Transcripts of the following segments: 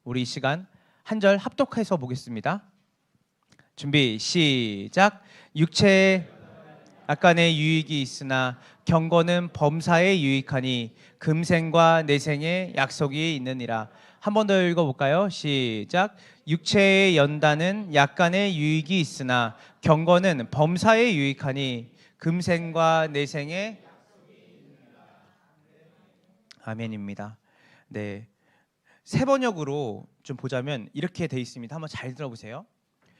우리 이 시간 한 절 합독해서 보겠습니다. 준비 시작. 육체에 약간의 유익이 있으나 경건은 범사에 유익하니 금생과 내생에 약속이 있느니라. 한 번 더 읽어볼까요? 시작. 육체의 연단은 약간의 유익이 있으나 경건은 범사에 유익하니 금생과 내생에 아멘입니다. 네, 세 번역으로 좀 보자면 이렇게 돼 있습니다. 한번 잘 들어보세요.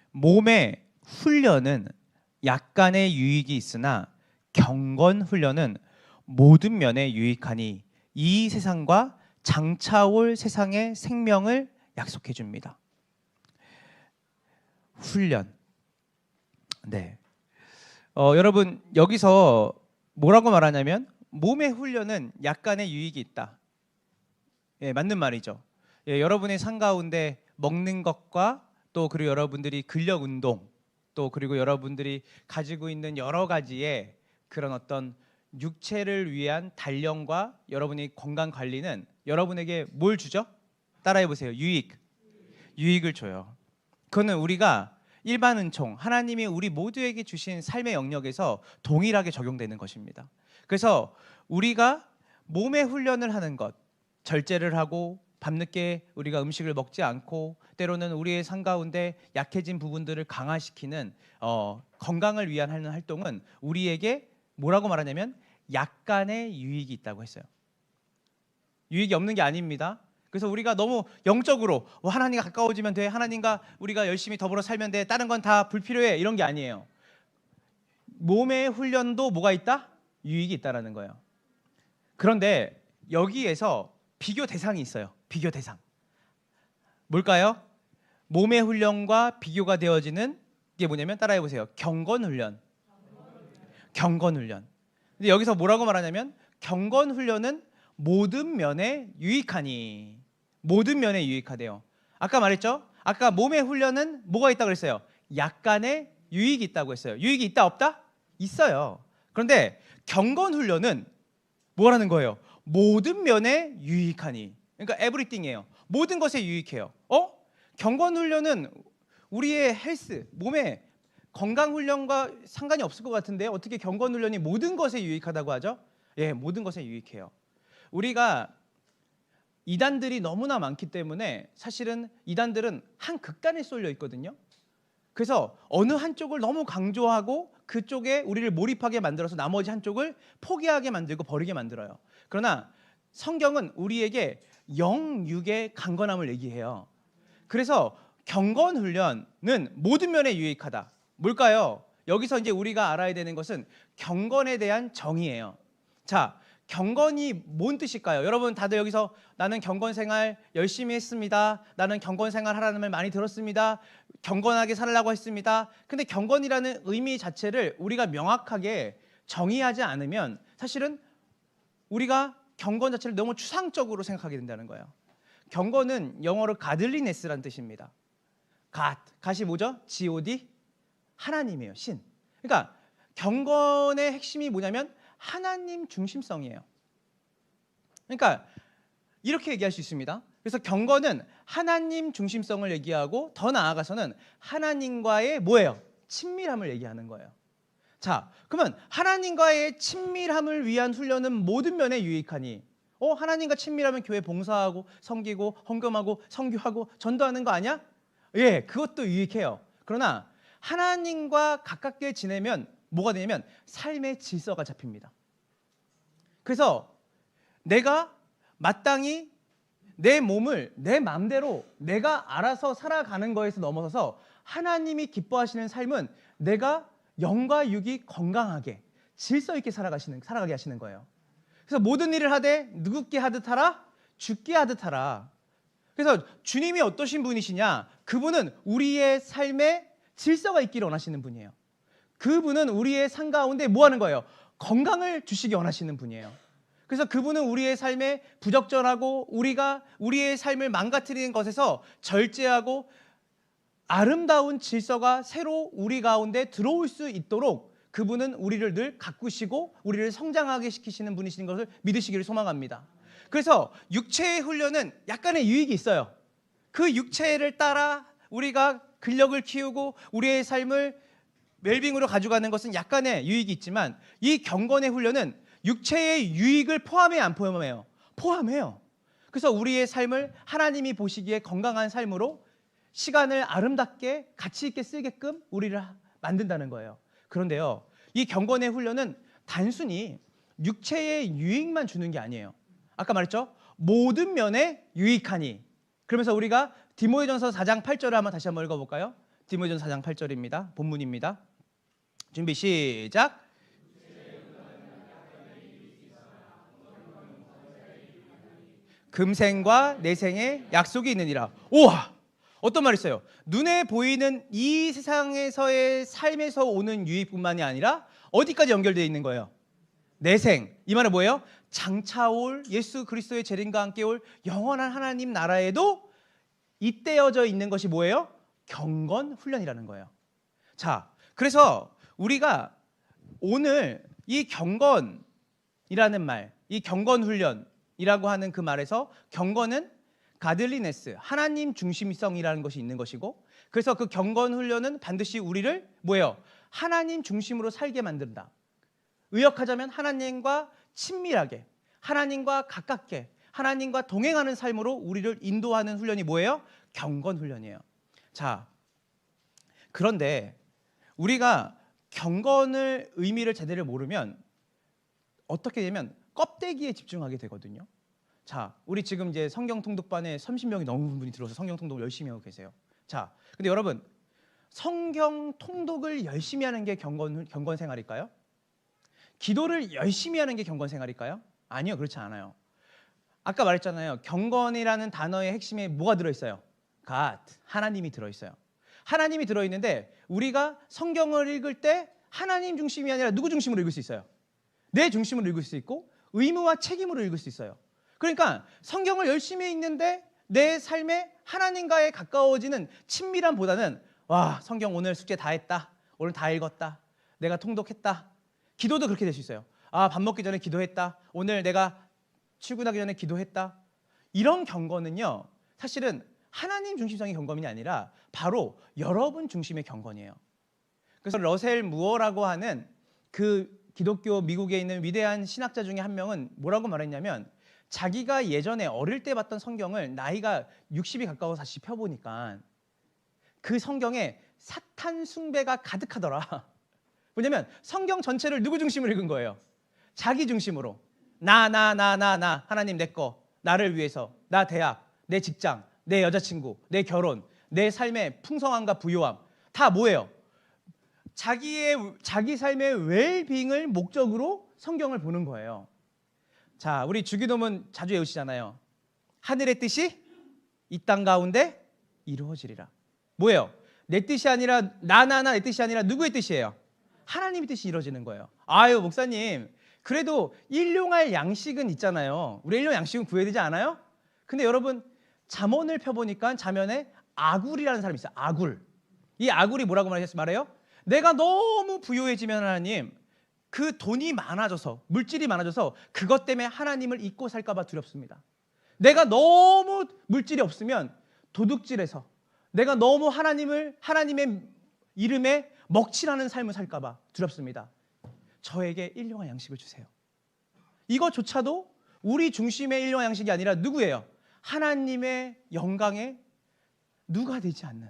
몸의 훈련은 약간의 유익이 있으나 경건 훈련은 모든 면에 유익하니 이 세상과 장차올 세상의 생명을 약속해 줍니다. 훈련. 네. 여러분 여기서 뭐라고 말하냐면 몸의 훈련은 약간의 유익이 있다. 예, 맞는 말이죠. 예, 여러분의 삶 가운데 먹는 것과 또 그리고 여러분들이 근력 운동 또 그리고 여러분들이 가지고 있는 여러 가지의 그런 어떤 육체를 위한 단련과 여러분의 건강 관리는 여러분에게 뭘 주죠? 따라해 보세요. 유익을 줘요. 그거는 우리가 일반 은총, 하나님이 우리 모두에게 주신 삶의 영역에서 동일하게 적용되는 것입니다. 그래서 우리가 몸의 훈련을 하는 것, 절제를 하고 밤늦게 우리가 음식을 먹지 않고 때로는 우리의 삶 가운데 약해진 부분들을 강화시키는 건강을 위한 하는 활동은 우리에게 뭐라고 말하냐면 약간의 유익이 있다고 했어요. 유익이 없는 게 아닙니다. 그래서 우리가 너무 영적으로 하나님과 가까워지면 돼, 하나님과 우리가 열심히 더불어 살면 돼, 다른 건 다 불필요해, 이런 게 아니에요. 몸의 훈련도 뭐가 있다? 유익이 있다라는 거예요. 그런데 여기에서 비교 대상이 있어요. 비교 대상. 뭘까요? 몸의 훈련과 비교가 되어지는 게 뭐냐면 따라해 보세요. 경건 훈련. 경건 훈련. 근데 여기서 뭐라고 말하냐면 경건 훈련은 모든 면에 유익하니. 모든 면에 유익하대요. 아까 말했죠? 아까 몸의 훈련은 뭐가 있다고 그랬어요? 약간의 유익이 있다고 했어요. 유익이 있다 없다? 있어요. 그런데 경건 훈련은 뭐라는 거예요? 모든 면에 유익하니. 그러니까 에브리띵이에요. 모든 것에 유익해요. 경건 훈련은 우리의 헬스, 몸의 건강 훈련과 상관이 없을 것 같은데 어떻게 경건 훈련이 모든 것에 유익하다고 하죠? 예, 모든 것에 유익해요. 우리가 이단들이 너무나 많기 때문에 사실은 이단들은 한 극단에 쏠려 있거든요. 그래서 어느 한쪽을 너무 강조하고 그쪽에 우리를 몰입하게 만들어서 나머지 한쪽을 포기하게 만들고 버리게 만들어요. 그러나 성경은 우리에게 영육의 강건함을 얘기해요. 그래서 경건 훈련은 모든 면에 유익하다. 뭘까요? 여기서 이제 우리가 알아야 되는 것은 경건에 대한 정의예요. 자, 경건이 뭔 뜻일까요? 여러분 다들 여기서 나는 경건 생활 열심히 했습니다. 나는 경건 생활 하라는 말 많이 들었습니다. 경건하게 살려고 했습니다. 근데 경건이라는 의미 자체를 우리가 명확하게 정의하지 않으면 사실은 우리가 경건 자체를 너무 추상적으로 생각하게 된다는 거예요. 경건은 영어로 가들리네스라는 뜻입니다. 갓이 뭐죠? God, 하나님이에요. 신. 그러니까 경건의 핵심이 뭐냐면 하나님 중심성이에요. 그러니까 이렇게 얘기할 수 있습니다. 그래서 경건은 하나님 중심성을 얘기하고 더 나아가서는 하나님과의 뭐예요? 친밀함을 얘기하는 거예요. 자, 그러면 하나님과의 친밀함을 위한 훈련은 모든 면에 유익하니 하나님과 친밀하면 교회 봉사하고 섬기고 헌금하고 선교하고 전도하는 거 아니야? 예, 그것도 유익해요. 그러나 하나님과 가깝게 지내면 뭐가 되냐면 삶의 질서가 잡힙니다. 그래서 내가 마땅히 내 몸을 내 마음대로 내가 알아서 살아가는 거에서 넘어서서 하나님이 기뻐하시는 삶은 내가 영과 육이 건강하게 질서 있게 살아가게 하시는 거예요. 그래서 모든 일을 하되 누굽게 하듯 하라, 죽게 하듯 하라. 그래서 주님이 어떠신 분이시냐? 그분은 우리의 삶에 질서가 있기를 원하시는 분이에요. 그분은 우리의 삶 가운데 뭐 하는 거예요? 건강을 주시기 원하시는 분이에요. 그래서 그분은 우리의 삶에 부적절하고 우리가 우리의 삶을 망가뜨리는 것에서 절제하고 아름다운 질서가 새로 우리 가운데 들어올 수 있도록 그분은 우리를 늘 가꾸시고 우리를 성장하게 시키시는 분이신 것을 믿으시기를 소망합니다. 그래서 육체의 훈련은 약간의 유익이 있어요. 그 육체를 따라 우리가 근력을 키우고 우리의 삶을 웰빙으로 가져가는 것은 약간의 유익이 있지만 이 경건의 훈련은 육체의 유익을 포함해요, 안 포함해요? 포함해요. 그래서 우리의 삶을 하나님이 보시기에 건강한 삶으로 시간을 아름답게 가치 있게 쓰게끔 우리를 만든다는 거예요. 그런데요, 이 경건의 훈련은 단순히 육체의 유익만 주는 게 아니에요. 아까 말했죠? 모든 면에 유익하니. 그러면서 우리가 디모데전서 4장 8절을 한번 다시 한번 읽어볼까요? 디모데전서 4장 8절입니다. 본문입니다. 준비 시작. 금생과 내생에 약속이 있느니라. 우와! 어떤 말이 있어요? 눈에 보이는 이 세상에서의 삶에서 오는 유익뿐만이 아니라 어디까지 연결되어 있는 거예요? 내생. 이 말은 뭐예요? 장차 올 예수 그리스도의 재림과 함께 올 영원한 하나님 나라에도 잇대어져 있는 것이 뭐예요? 경건 훈련이라는 거예요. 자, 그래서 우리가 오늘 이 경건이라는 말, 이 경건 훈련이라고 하는 그 말에서 경건은 가들리네스, 하나님 중심성이라는 것이 있는 것이고, 그래서 그 경건 훈련은 반드시 우리를 뭐예요? 하나님 중심으로 살게 만든다. 의역하자면 하나님과 친밀하게, 하나님과 가깝게, 하나님과 동행하는 삶으로 우리를 인도하는 훈련이 뭐예요? 경건 훈련이에요. 자, 그런데 우리가 경건의 의미를 제대로 모르면 어떻게 되면 껍데기에 집중하게 되거든요. 자, 우리 지금 이제 성경 통독반에 30명이 넘는 분이 들어서 성경 통독을 열심히 하고 계세요. 자, 근데 여러분, 성경 통독을 열심히 하는 게 경건 생활일까요? 기도를 열심히 하는 게 경건 생활일까요? 아니요, 그렇지 않아요. 아까 말했잖아요. 경건이라는 단어의 핵심에 뭐가 들어있어요? God, 하나님이 들어있어요. 하나님이 들어있는데 우리가 성경을 읽을 때 하나님 중심이 아니라 누구 중심으로 읽을 수 있어요? 내 중심으로 읽을 수 있고 의무와 책임으로 읽을 수 있어요. 그러니까 성경을 열심히 읽는데 내 삶에 하나님과의 가까워지는 친밀함보다는 와, 성경 오늘 숙제 다 했다. 오늘 다 읽었다. 내가 통독했다. 기도도 그렇게 될 수 있어요. 아, 밥 먹기 전에 기도했다. 오늘 내가 출근하기 전에 기도했다. 이런 경건은요, 사실은 하나님 중심성의 경건이 아니라 바로 여러분 중심의 경건이에요. 그래서 러셀 무어라고 하는 그 기독교 미국에 있는 위대한 신학자 중에 한 명은 뭐라고 말했냐면, 자기가 예전에 어릴 때 봤던 성경을 나이가 60이 가까워서 다시 펴보니까 그 성경에 사탄 숭배가 가득하더라. 왜냐면 성경 전체를 누구 중심으로 읽은 거예요? 자기 중심으로. 나 하나님 내 거, 나를 위해서, 나 대학, 내 직장, 내 여자친구, 내 결혼, 내 삶의 풍성함과 부요함, 다 뭐예요? 자기 삶의 웰빙을 목적으로 성경을 보는 거예요. 자, 우리 주기도문 자주 외우시잖아요. 하늘의 뜻이 이 땅 가운데 이루어지리라. 뭐예요? 내 뜻이 아니라 내 뜻이 아니라 누구의 뜻이에요? 하나님의 뜻이 이루어지는 거예요. 아유, 목사님, 그래도 일용할 양식은 있잖아요. 우리 일용 양식은 구해야 되지 않아요? 근데 여러분, 잠언을 펴보니까 잠언에 아굴이라는 사람이 있어요. 아굴. 이 아굴이 뭐라고 말해요? 내가 너무 부유해지면 하나님, 그 돈이 많아져서, 물질이 많아져서 그것 때문에 하나님을 잊고 살까 봐 두렵습니다. 내가 너무 물질이 없으면 도둑질해서, 내가 너무 하나님의 이름에 먹칠하는 삶을 살까 봐 두렵습니다. 저에게 일용할 양식을 주세요. 이것조차도 우리 중심의 일용할 양식이 아니라 누구예요? 하나님의 영광에 누가 되지 않는,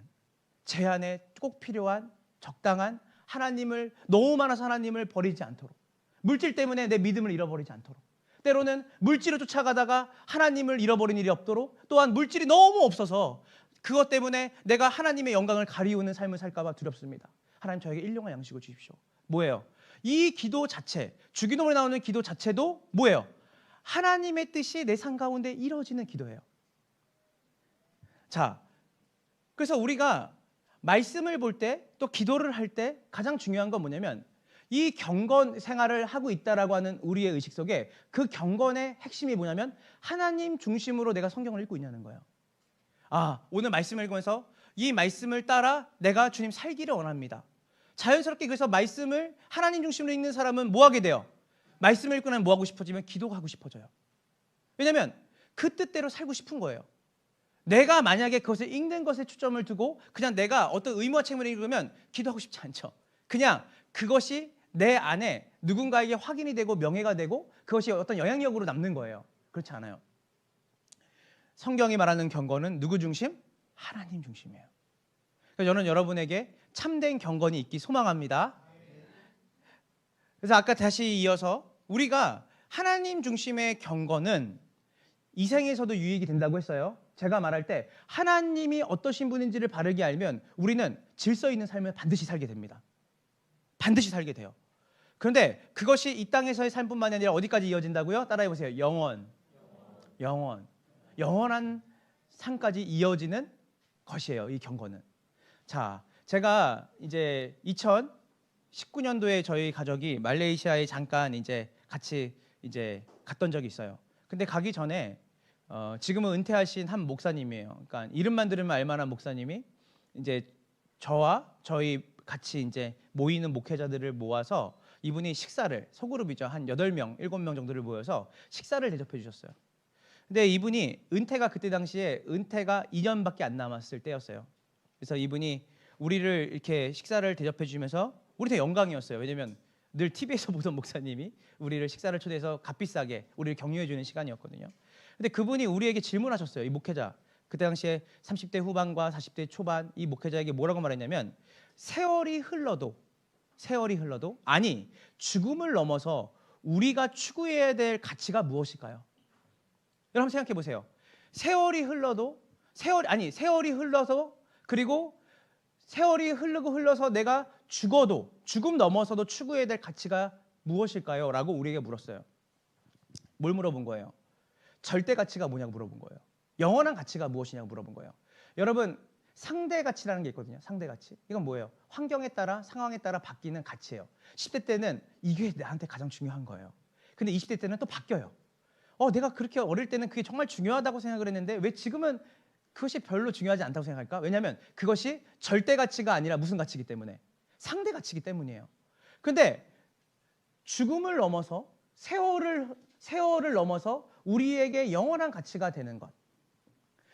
제 안에 꼭 필요한 적당한 하나님을, 너무 많아서 하나님을 버리지 않도록, 물질 때문에 내 믿음을 잃어버리지 않도록, 때로는 물질을 쫓아가다가 하나님을 잃어버린 일이 없도록, 또한 물질이 너무 없어서 그것 때문에 내가 하나님의 영광을 가리우는 삶을 살까 봐 두렵습니다. 하나님, 저에게 일용할 양식을 주십시오. 뭐예요? 이 기도 자체, 주기도문에 나오는 기도 자체도 뭐예요? 하나님의 뜻이 내 삶 가운데 이루어지는 기도예요. 자, 그래서 우리가 말씀을 볼 때, 또 기도를 할 때 가장 중요한 건 뭐냐면, 이 경건 생활을 하고 있다라고 하는 우리의 의식 속에 그 경건의 핵심이 뭐냐면 하나님 중심으로 내가 성경을 읽고 있냐는 거예요. 아, 오늘 말씀을 읽으면서 이 말씀을 따라 내가 주님 살기를 원합니다. 자연스럽게 그래서 말씀을 하나님 중심으로 읽는 사람은 뭐 하게 돼요? 말씀을 읽고 나면 뭐 하고 싶어지면 기도하고 싶어져요. 왜냐하면 그 뜻대로 살고 싶은 거예요. 내가 만약에 그것을 읽는 것에 초점을 두고 그냥 내가 어떤 의무와 책임을 읽으면 기도하고 싶지 않죠. 그냥 그것이 내 안에 누군가에게 확인이 되고 명예가 되고 그것이 어떤 영향력으로 남는 거예요. 그렇지 않아요. 성경이 말하는 경건은 누구 중심? 하나님 중심이에요. 그래서 저는 여러분에게 참된 경건이 있기 소망합니다. 그래서 아까 다시 이어서 우리가 하나님 중심의 경건은 이 생에서도 유익이 된다고 했어요. 제가 말할 때 하나님이 어떠신 분인지를 바르게 알면 우리는 질서 있는 삶을 반드시 살게 됩니다. 반드시 살게 돼요. 그런데 그것이 이 땅에서의 삶뿐만이 아니라 어디까지 이어진다고요? 따라해보세요. 영원한 삶까지 이어지는 것이에요. 이 경건은. 자, 제가 이제 2019년도에 저희 가족이 말레이시아에 잠깐 이제 같이 이제 갔던 적이 있어요. 근데 가기 전에 지금은 은퇴하신 한 목사님이에요. 그러니까 이름만 들으면 알만한 목사님이 이제 저와 저희 같이 이제 모이는 목회자들을 모아서 이분이 식사를 소그룹이죠. 한 8명, 7명 정도를 모여서 식사를 대접해 주셨어요. 근데 이분이 그때 당시에 은퇴가 2년밖에 안 남았을 때였어요. 그래서 이분이 우리를 이렇게 식사를 대접해 주면서 우리 되게 영광이었어요. 왜냐면 늘 TV에서 보던 목사님이 우리를 식사를 초대해서 값비싸게 우리를 격려해 주는 시간이었거든요. 근데 그분이 우리에게 질문하셨어요. 이 목회자. 그때 당시에 30대 후반과 40대 초반 이 목회자에게 뭐라고 말했냐면 세월이 흘러도 아니 죽음을 넘어서 우리가 추구해야 될 가치가 무엇일까요? 여러분 생각해 보세요. 세월이 흘러서 그리고 세월이 흘러서 내가 죽어도 죽음 넘어서도 추구해야 될 가치가 무엇일까요? 라고 우리에게 물었어요. 뭘 물어본 거예요? 절대 가치가 뭐냐고 물어본 거예요. 영원한 가치가 무엇이냐고 물어본 거예요. 여러분 상대 가치라는 게 있거든요. 상대 가치. 이건 뭐예요? 환경에 따라 상황에 따라 바뀌는 가치예요. 10대 때는 이게 나한테 가장 중요한 거예요. 근데 20대 때는 또 바뀌어요. 내가 그렇게 어릴 때는 그게 정말 중요하다고 생각을 했는데 왜 지금은 그것이 별로 중요하지 않다고 생각할까? 왜냐하면 그것이 절대 가치가 아니라 무슨 가치이기 때문에 상대 가치이기 때문이에요. 근데 죽음을 넘어서 세월을 넘어서 우리에게 영원한 가치가 되는 것.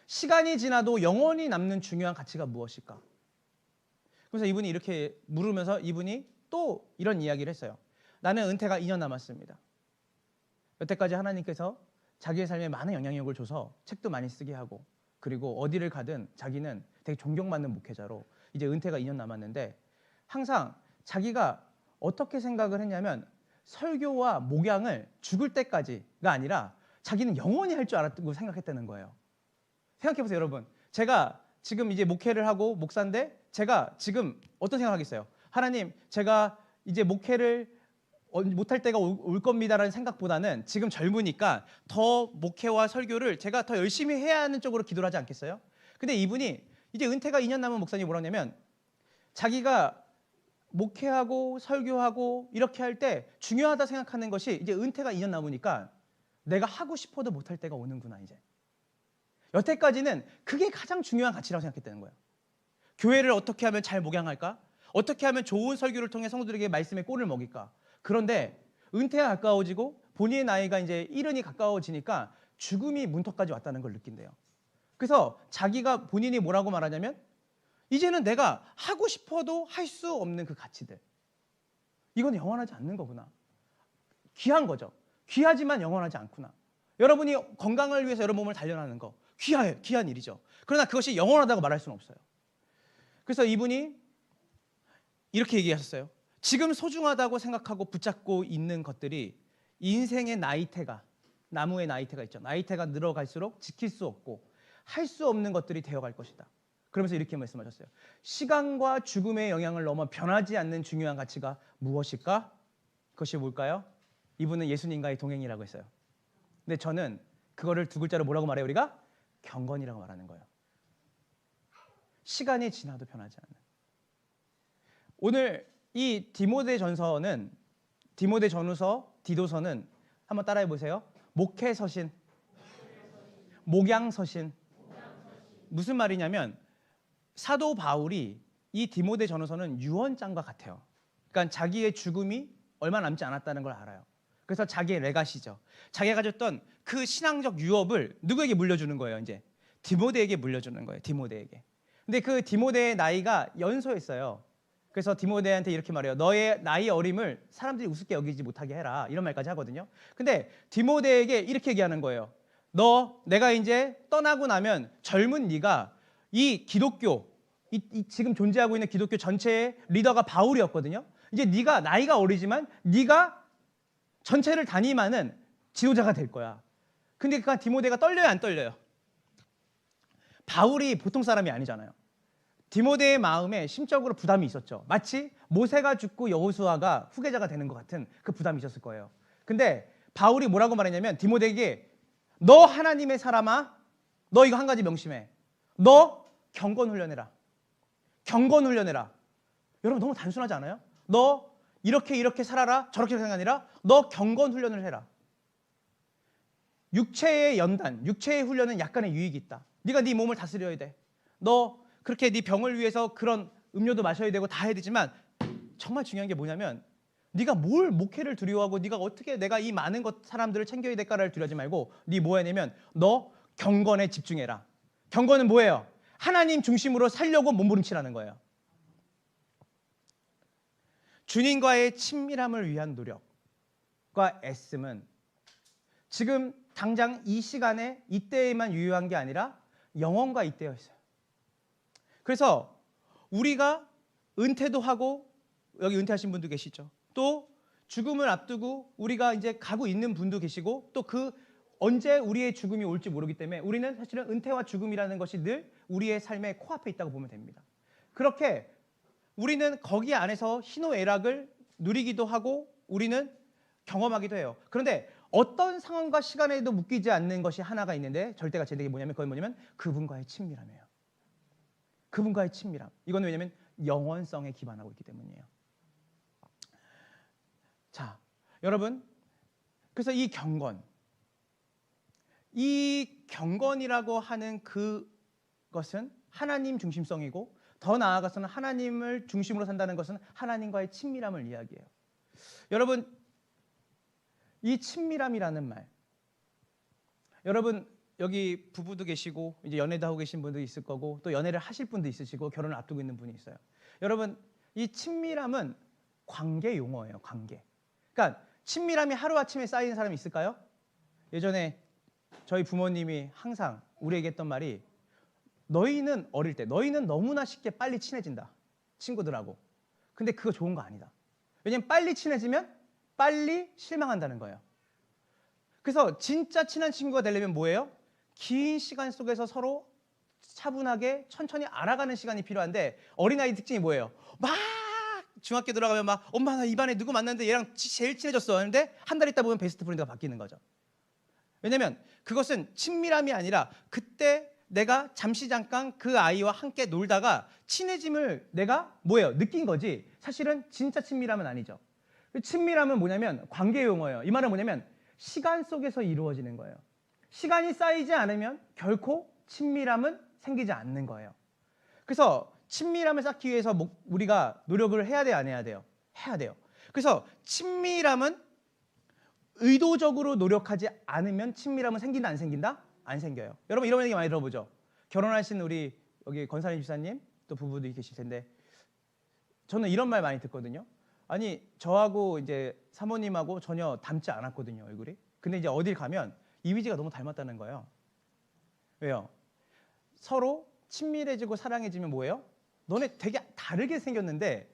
시간이 지나도 영원히 남는 중요한 가치가 무엇일까? 그래서 이분이 이렇게 물으면서 이분이 또 이런 이야기를 했어요. 나는 은퇴가 2년 남았습니다. 여태까지 하나님께서 자기의 삶에 많은 영향력을 줘서 책도 많이 쓰게 하고 그리고 어디를 가든 자기는 되게 존경받는 목회자로 이제 은퇴가 2년 남았는데 항상 자기가 어떻게 생각을 했냐면 설교와 목양을 죽을 때까지가 아니라 자기는 영원히 할 줄 알았다고 생각했다는 거예요. 생각해보세요, 여러분. 제가 지금 이제 목회를 하고 목사인데 제가 지금 어떤 생각하겠어요? 하나님, 제가 이제 목회를 못할 때가 올 겁니다라는 생각보다는 지금 젊으니까 더 목회와 설교를 제가 더 열심히 해야 하는 쪽으로 기도를 하지 않겠어요? 근데 이분이 이제 은퇴가 2년 남은 목사님이 뭐라냐면 자기가 목회하고 설교하고 이렇게 할 때 중요하다 생각하는 것이 이제 은퇴가 2년 남으니까 내가 하고 싶어도 못할 때가 오는구나 이제. 여태까지는 그게 가장 중요한 가치라고 생각했다는 거예요. 교회를 어떻게 하면 잘 목양할까? 어떻게 하면 좋은 설교를 통해 성도들에게 말씀의 꼴을 먹일까? 그런데 은퇴가 가까워지고 본인의 나이가 이제 이른이 가까워지니까 죽음이 문턱까지 왔다는 걸 느낀대요. 그래서 자기가 본인이 뭐라고 말하냐면 이제는 내가 하고 싶어도 할 수 없는 그 가치들. 이건 영원하지 않는 거구나. 귀한 거죠. 귀하지만 영원하지 않구나. 여러분이 건강을 위해서 여러분 몸을 단련하는 거 귀한 일이죠. 그러나 그것이 영원하다고 말할 수는 없어요. 그래서 이분이 이렇게 얘기하셨어요. 지금 소중하다고 생각하고 붙잡고 있는 것들이 인생의 나무의 나이테가 있죠. 나이테가 늘어갈수록 지킬 수 없고 할 수 없는 것들이 되어갈 것이다. 그러면서 이렇게 말씀하셨어요. 시간과 죽음의 영향을 넘어 변하지 않는 중요한 가치가 무엇일까? 그것이 뭘까요? 이분은 예수님과의 동행이라고 했어요. 근데 저는 그거를 두 글자로 뭐라고 말해요? 우리가 경건이라고 말하는 거예요. 시간이 지나도 변하지 않는. 오늘 이 디모데전후서, 디도서는 한번 따라해 보세요. 목회서신, 목양서신. 무슨 말이냐면 사도 바울이 이 디모데전후서는 유언장과 같아요. 그러니까 자기의 죽음이 얼마 남지 않았다는 걸 알아요. 그래서 자기의 레가시죠. 자기가 가졌던 그 신앙적 유업을 누구에게 물려주는 거예요? 이제 디모데에게 물려주는 거예요. 디모데에게. 근데 그 디모데의 나이가 연소했어요. 그래서 디모데한테 이렇게 말해요. 너의 나이 어림을 사람들이 우습게 여기지 못하게 해라. 이런 말까지 하거든요. 근데 디모데에게 이렇게 얘기하는 거예요. 내가 이제 떠나고 나면 젊은 네가 이 기독교, 지금 존재하고 있는 기독교 전체의 리더가 바울이었거든요. 이제 네가 나이가 어리지만 네가 전체를 담임하는 지도자가 될 거야. 근데 그 디모데가 떨려요, 안 떨려요? 바울이 보통 사람이 아니잖아요. 디모데의 마음에 심적으로 부담이 있었죠. 마치 모세가 죽고 여호수아가 후계자가 되는 것 같은 그 부담이 있었을 거예요. 근데 바울이 뭐라고 말했냐면 디모데에게 너 하나님의 사람아, 너 이거 한 가지 명심해. 너 경건 훈련해라. 경건 훈련해라. 여러분 너무 단순하지 않아요? 너 이렇게 살아라. 저렇게 생각 아니라 너 경건 훈련을 해라. 육체의 연단, 육체의 훈련은 약간의 유익이 있다. 네가 네 몸을 다스려야 돼. 너 그렇게 네 병을 위해서 그런 음료도 마셔야 되고 다 해야 되지만 정말 중요한 게 뭐냐면 네가 뭘 목회를 두려워하고 네가 어떻게 내가 이 많은 사람들을 챙겨야 될까를 두려워하지 말고 네 뭐 해내면 너 경건에 집중해라. 경건은 뭐예요? 하나님 중심으로 살려고 몸부림치라는 거예요. 주님과의 친밀함을 위한 노력과 애씀은 지금 당장 이 시간에 이때에만 유효한 게 아니라 영원과 잇대어 있어요. 그래서 우리가 은퇴도 하고 여기 은퇴하신 분도 계시죠. 또 죽음을 앞두고 우리가 이제 가고 있는 분도 계시고 또 그 언제 우리의 죽음이 올지 모르기 때문에 우리는 사실은 은퇴와 죽음이라는 것이 늘 우리의 삶의 코앞에 있다고 보면 됩니다. 그렇게 우리는 거기 안에서 희노애락을 누리기도 하고 우리는 경험하기도 해요. 그런데 어떤 상황과 시간에도 묶이지 않는 것이 하나가 있는데 절대가 제대로 뭐냐면 그건 뭐냐면 그분과의 친밀함이에요. 그분과의 친밀함. 이건 왜냐면 영원성에 기반하고 있기 때문이에요. 자, 여러분, 그래서 이 경건이라고 하는 그것은 하나님 중심성이고 더 나아가서는 하나님을 중심으로 산다는 것은 하나님과의 친밀함을 이야기해요. 여러분, 이 친밀함이라는 말, 여러분 여기 부부도 계시고 이제 연애도 하고 계신 분도 있을 거고 또 연애를 하실 분도 있으시고 결혼을 앞두고 있는 분이 있어요. 여러분, 이 친밀함은 관계 용어예요. 관계. 그러니까 친밀함이 하루아침에 쌓이는 사람이 있을까요? 예전에 저희 부모님이 항상 우리에게 했던 말이 너희는 어릴 때 너희는 너무나 쉽게 빨리 친해진다. 친구들하고. 근데 그거 좋은 거 아니다. 왜냐면 빨리 친해지면 빨리 실망한다는 거예요. 그래서 진짜 친한 친구가 되려면 뭐예요? 긴 시간 속에서 서로 차분하게 천천히 알아가는 시간이 필요한데 어린아이 특징이 뭐예요? 막 중학교 들어가면 막 엄마 나 이반에 누구 만났는데 얘랑 제일 친해졌어 하는데 한 달 있다 보면 베스트 프렌드가 바뀌는 거죠. 왜냐면 그것은 친밀함이 아니라 그때 내가 잠깐 그 아이와 함께 놀다가 친해짐을 내가 뭐예요? 느낀 거지 사실은 진짜 친밀함은 아니죠. 친밀함은 뭐냐면 관계 용어예요. 이 말은 뭐냐면 시간 속에서 이루어지는 거예요. 시간이 쌓이지 않으면 결코 친밀함은 생기지 않는 거예요. 그래서 친밀함을 쌓기 위해서 우리가 노력을 해야 돼요, 안 해야 돼요? 해야 돼요. 그래서 친밀함은 의도적으로 노력하지 않으면 친밀함은 생긴다, 안 생긴다? 안 생겨요. 여러분 이런 얘기 많이 들어보죠. 결혼하신 우리 여기 권사님 집사님 또 부부도 계실 텐데 저는 이런 말 많이 듣거든요. 아니 저하고 이제 사모님하고 전혀 닮지 않았거든요, 얼굴이. 근데 이제 어딜 가면 이미지가 너무 닮았다는 거예요. 왜요? 서로 친밀해지고 사랑해지면 뭐예요? 너네 되게 다르게 생겼는데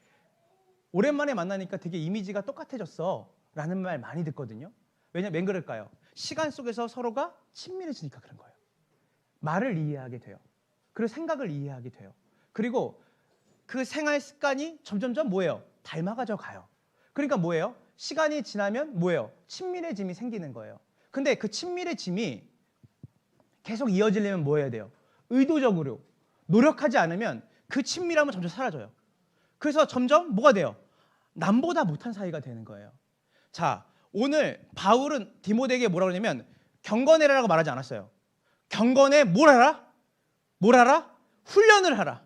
오랜만에 만나니까 되게 이미지가 똑같아졌어 라는 말 많이 듣거든요. 왜 그럴까요? 시간 속에서 서로가 친밀해지니까 그런 거예요. 말을 이해하게 돼요. 그리고 생각을 이해하게 돼요. 그리고 그 생활 습관이 점점점 뭐예요? 닮아가져 가요. 그러니까 뭐예요? 시간이 지나면 뭐예요? 친밀해짐이 생기는 거예요. 근데 그 친밀해짐이 계속 이어지려면 뭐 해야 돼요? 의도적으로 노력하지 않으면 그 친밀함은 점점 사라져요. 그래서 점점 뭐가 돼요? 남보다 못한 사이가 되는 거예요. 자, 오늘 바울은 디모데에게 뭐라고 하냐면 경건해라라고 말하지 않았어요. 경건에 뭘 하라? 뭘 하라? 훈련을 하라.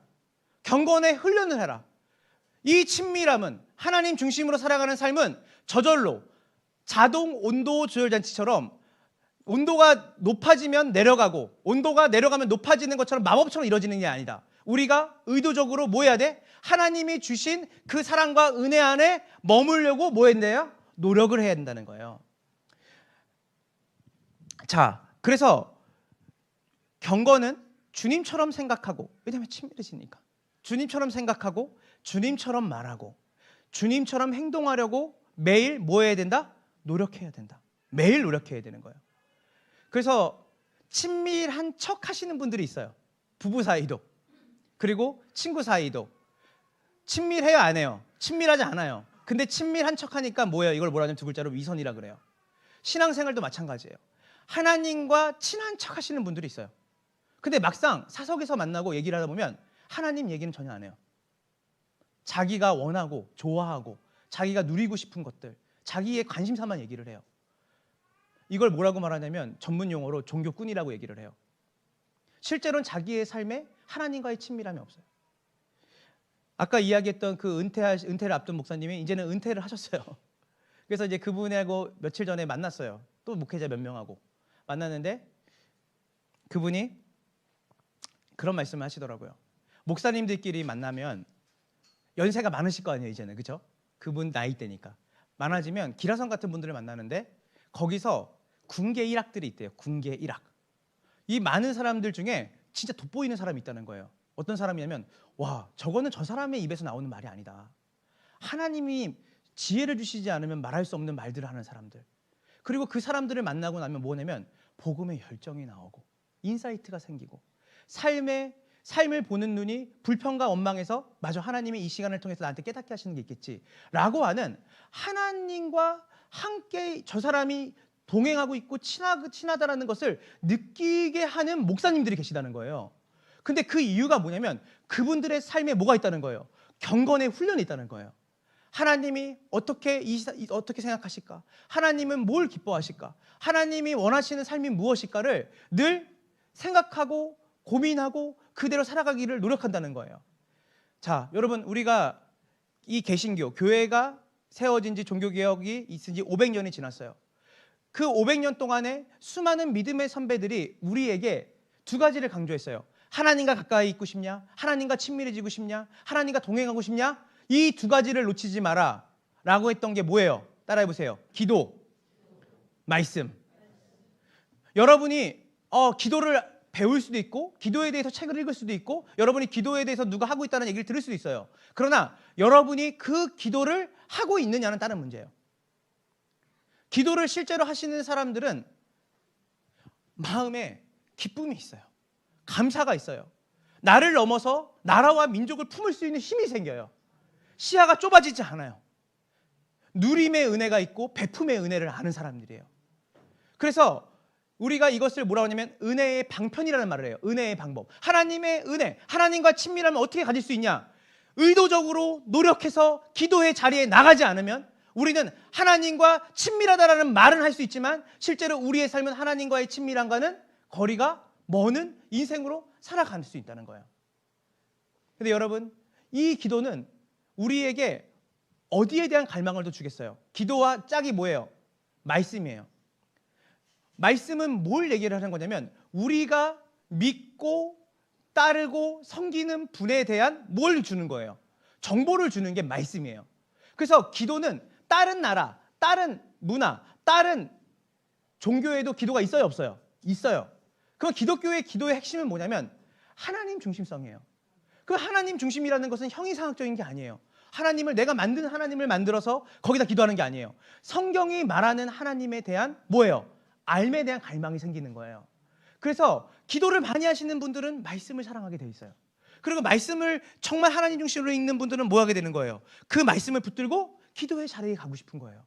경건에 훈련을 하라. 이 친밀함은 하나님 중심으로 살아가는 삶은 저절로 자동 온도 조절 장치처럼 온도가 높아지면 내려가고 온도가 내려가면 높아지는 것처럼 마법처럼 이루어지는 게 아니다. 우리가 의도적으로 뭐 해야 돼? 하나님이 주신 그 사랑과 은혜 안에 머물려고 뭐 했는데요? 노력을 해야 된다는 거예요. 자, 그래서 경건은 주님처럼 생각하고, 왜냐하면 친밀해지니까 주님처럼 생각하고 주님처럼 말하고 주님처럼 행동하려고 매일 뭐 해야 된다? 노력해야 된다. 매일 노력해야 되는 거예요. 그래서 친밀한 척 하시는 분들이 있어요. 부부 사이도 그리고 친구 사이도 친밀해요, 안 해요? 친밀하지 않아요. 근데 친밀한 척 하니까 뭐예요? 이걸 뭐라 하냐면 두 글자로 위선이라 그래요. 신앙생활도 마찬가지예요. 하나님과 친한 척 하시는 분들이 있어요. 근데 막상 사석에서 만나고 얘기를 하다 보면 하나님 얘기는 전혀 안 해요. 자기가 원하고 좋아하고 자기가 누리고 싶은 것들, 자기의 관심사만 얘기를 해요. 이걸 뭐라고 말하냐면 전문 용어로 종교꾼이라고 얘기를 해요. 실제로는 자기의 삶에 하나님과의 친밀함이 없어요. 아까 이야기했던 그 은퇴를 앞둔 목사님이 이제는 은퇴를 하셨어요. 그래서 이제 그분하고 며칠 전에 만났어요. 또 목회자 몇 명하고 만났는데 그분이 그런 말씀을 하시더라고요. 목사님들끼리 만나면 연세가 많으실 거 아니에요, 이제는. 그렇죠? 그분 나이대니까. 많아지면 기라성 같은 분들을 만나는데 거기서 군계 일학들이 있대요. 군계 일학. 이 많은 사람들 중에 진짜 돋보이는 사람이 있다는 거예요. 어떤 사람이냐면 와, 저거는 저 사람의 입에서 나오는 말이 아니다. 하나님이 지혜를 주시지 않으면 말할 수 없는 말들을 하는 사람들. 그리고 그 사람들을 만나고 나면 뭐냐면 복음의 열정이 나오고 인사이트가 생기고 삶을 보는 눈이 불평과 원망에서 맞아, 하나님이 이 시간을 통해서 나한테 깨닫게 하시는 게 있겠지 라고 하는, 하나님과 함께 저 사람이 동행하고 있고 친하다라는 것을 느끼게 하는 목사님들이 계시다는 거예요. 근데 그 이유가 뭐냐면 그분들의 삶에 뭐가 있다는 거예요? 경건의 훈련이 있다는 거예요. 하나님이 어떻게 생각하실까? 하나님은 뭘 기뻐하실까? 하나님이 원하시는 삶이 무엇일까를 늘 생각하고 고민하고 그대로 살아가기를 노력한다는 거예요. 자, 여러분, 우리가 이 개신교, 교회가 세워진 지, 종교개혁이 있은 지 500년이 지났어요. 그 500년 동안에 수많은 믿음의 선배들이 우리에게 두 가지를 강조했어요. 하나님과 가까이 있고 싶냐? 하나님과 친밀해지고 싶냐? 하나님과 동행하고 싶냐? 이 두 가지를 놓치지 마라 라고 했던 게 뭐예요? 따라해보세요. 기도, 말씀. 여러분이 기도를 배울 수도 있고 기도에 대해서 책을 읽을 수도 있고 여러분이 기도에 대해서 누가 하고 있다는 얘기를 들을 수도 있어요. 그러나 여러분이 그 기도를 하고 있느냐는 다른 문제예요. 기도를 실제로 하시는 사람들은 마음에 기쁨이 있어요. 감사가 있어요. 나를 넘어서 나라와 민족을 품을 수 있는 힘이 생겨요. 시야가 좁아지지 않아요. 누림의 은혜가 있고 베품의 은혜를 아는 사람들이에요. 그래서 우리가 이것을 뭐라고 하냐면 은혜의 방편이라는 말을 해요. 은혜의 방법. 하나님의 은혜, 하나님과 친밀함을 어떻게 가질 수 있냐? 의도적으로 노력해서 기도의 자리에 나가지 않으면 우리는 하나님과 친밀하다라는 말은 할 수 있지만 실제로 우리의 삶은 하나님과의 친밀함과는 거리가 먼 인생으로 살아갈 수 있다는 거예요. 근데 여러분, 이 기도는 우리에게 어디에 대한 갈망을 더 주겠어요? 기도와 짝이 뭐예요? 말씀이에요. 말씀은 뭘 얘기를 하는 거냐면 우리가 믿고 따르고 섬기는 분에 대한 뭘 주는 거예요? 정보를 주는 게 말씀이에요. 그래서 기도는 다른 나라, 다른 문화, 다른 종교에도 기도가 있어요, 없어요? 있어요. 그럼 기독교의 기도의 핵심은 뭐냐면 하나님 중심성이에요. 그 하나님 중심이라는 것은 형이상학적인 게 아니에요. 하나님을, 내가 만든 하나님을 만들어서 거기다 기도하는 게 아니에요. 성경이 말하는 하나님에 대한 뭐예요? 삶에 대한 갈망이 생기는 거예요. 그래서 기도를 많이 하시는 분들은 말씀을 사랑하게 돼 있어요. 그리고 말씀을 정말 하나님 중심으로 읽는 분들은 뭐 하게 되는 거예요? 그 말씀을 붙들고 기도의 자리에 가고 싶은 거예요.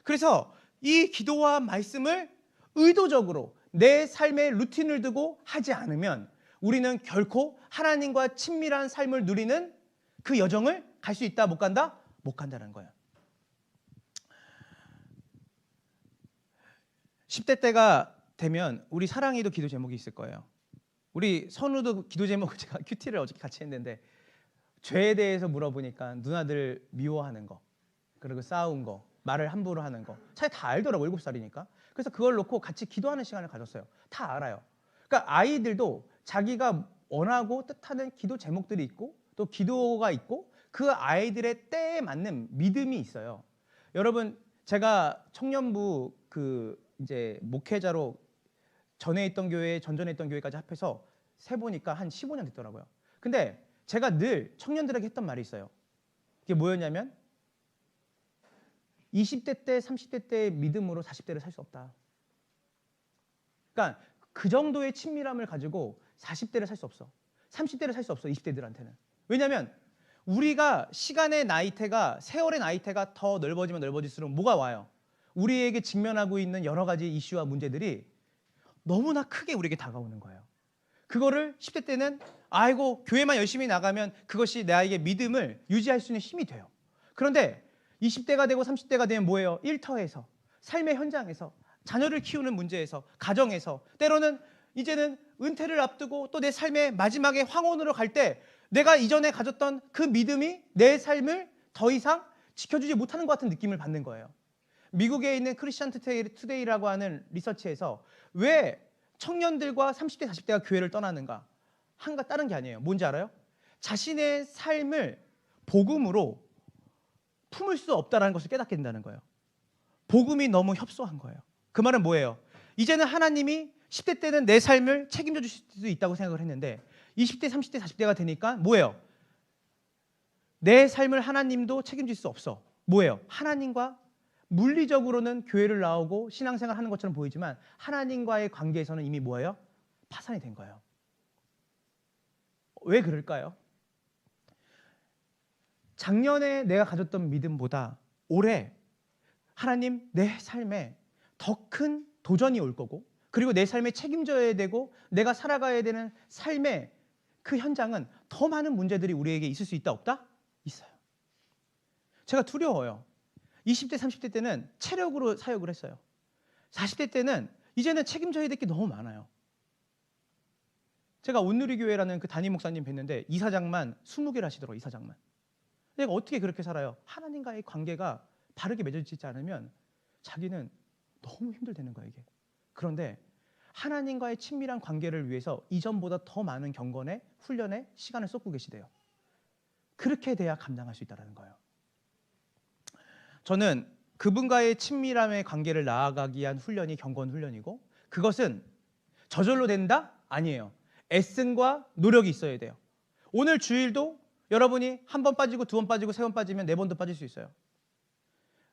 그래서 이 기도와 말씀을 의도적으로 내 삶의 루틴을 두고 하지 않으면 우리는 결코 하나님과 친밀한 삶을 누리는 그 여정을 갈 수 있다, 못 간다? 못 간다는 거예요. 10대 때가 되면 우리 사랑이도 기도 제목이 있을 거예요. 우리 선우도 기도 제목을 제가 큐티를 어저께 같이 했는데 죄에 대해서 물어보니까 누나들 미워하는 거, 그리고 싸운 거, 말을 함부로 하는 거, 차라리 다 알더라고, 7살이니까. 그래서 그걸 놓고 같이 기도하는 시간을 가졌어요. 다 알아요. 그러니까 아이들도 자기가 원하고 뜻하는 기도 제목들이 있고 또 기도가 있고 그 아이들의 때에 맞는 믿음이 있어요. 여러분, 제가 청년부 이제 목회자로 전에 있던 교회, 전전에 있던 교회까지 합해서 세 보니까 한 15년 됐더라고요. 근데 제가 늘 청년들에게 했던 말이 있어요. 그게 뭐였냐면 20대 때, 30대 때의 믿음으로 40대를 살 수 없다. 그러니까 그 정도의 친밀함을 가지고 40대를 살 수 없어. 30대를 살 수 없어, 20대들한테는. 왜냐하면 우리가 시간의 나이테가, 세월의 나이테가 더 넓어지면 넓어질수록 뭐가 와요? 우리에게 직면하고 있는 여러 가지 이슈와 문제들이 너무나 크게 우리에게 다가오는 거예요. 그거를 10대 때는 아이고 교회만 열심히 나가면 그것이 나에게 믿음을 유지할 수 있는 힘이 돼요. 그런데 20대가 되고 30대가 되면 뭐예요? 일터에서, 삶의 현장에서, 자녀를 키우는 문제에서, 가정에서, 때로는 이제는 은퇴를 앞두고 또 내 삶의 마지막에 황혼으로 갈 때 내가 이전에 가졌던 그 믿음이 내 삶을 더 이상 지켜주지 못하는 것 같은 느낌을 받는 거예요. 미국에 있는 크리스천 투데이라고 하는 리서치에서 왜 청년들과 30대, 40대가 교회를 떠나는가? 다른 게 아니에요. 뭔지 알아요? 자신의 삶을 복음으로 품을 수 없다는 것을 깨닫게 된다는 거예요. 복음이 너무 협소한 거예요. 그 말은 뭐예요? 이제는 하나님이 10대 때는 내 삶을 책임져 주실 수 있다고 생각을 했는데 20대, 30대, 40대가 되니까 뭐예요? 내 삶을 하나님도 책임질 수 없어. 뭐예요? 하나님과 물리적으로는 교회를 나오고 신앙생활 하는 것처럼 보이지만 하나님과의 관계에서는 이미 뭐예요? 파산이 된 거예요. 왜 그럴까요? 작년에 내가 가졌던 믿음보다 올해 하나님 내 삶에 더 큰 도전이 올 거고 그리고 내 삶에 책임져야 되고 내가 살아가야 되는 삶의 그 현장은 더 많은 문제들이 우리에게 있을 수 있다 없다? 있어요. 제가 두려워요. 20대 30대 때는 체력으로 사역을 했어요. 40대 때는 이제는 책임져야 될 게 너무 많아요. 제가 온누리교회라는 그 담임 목사님 뵀는데 이사장만 20개를 하시더라고요. 이사장만. 내가 어떻게 그렇게 살아요? 하나님과의 관계가 바르게 맺어지지 않으면 자기는 너무 힘들다는 거예요, 이게. 그런데 하나님과의 친밀한 관계를 위해서 이전보다 더 많은 경건에, 훈련에 시간을 쏟고 계시대요. 그렇게 돼야 감당할 수 있다는 거예요. 저는 그분과의 친밀함의 관계를 나아가기 위한 훈련이 경건 훈련이고 그것은 저절로 된다? 아니에요. 애씀과 노력이 있어야 돼요. 오늘 주일도 여러분이 한 번 빠지고 두 번 빠지고 세 번 빠지면 네 번도 빠질 수 있어요.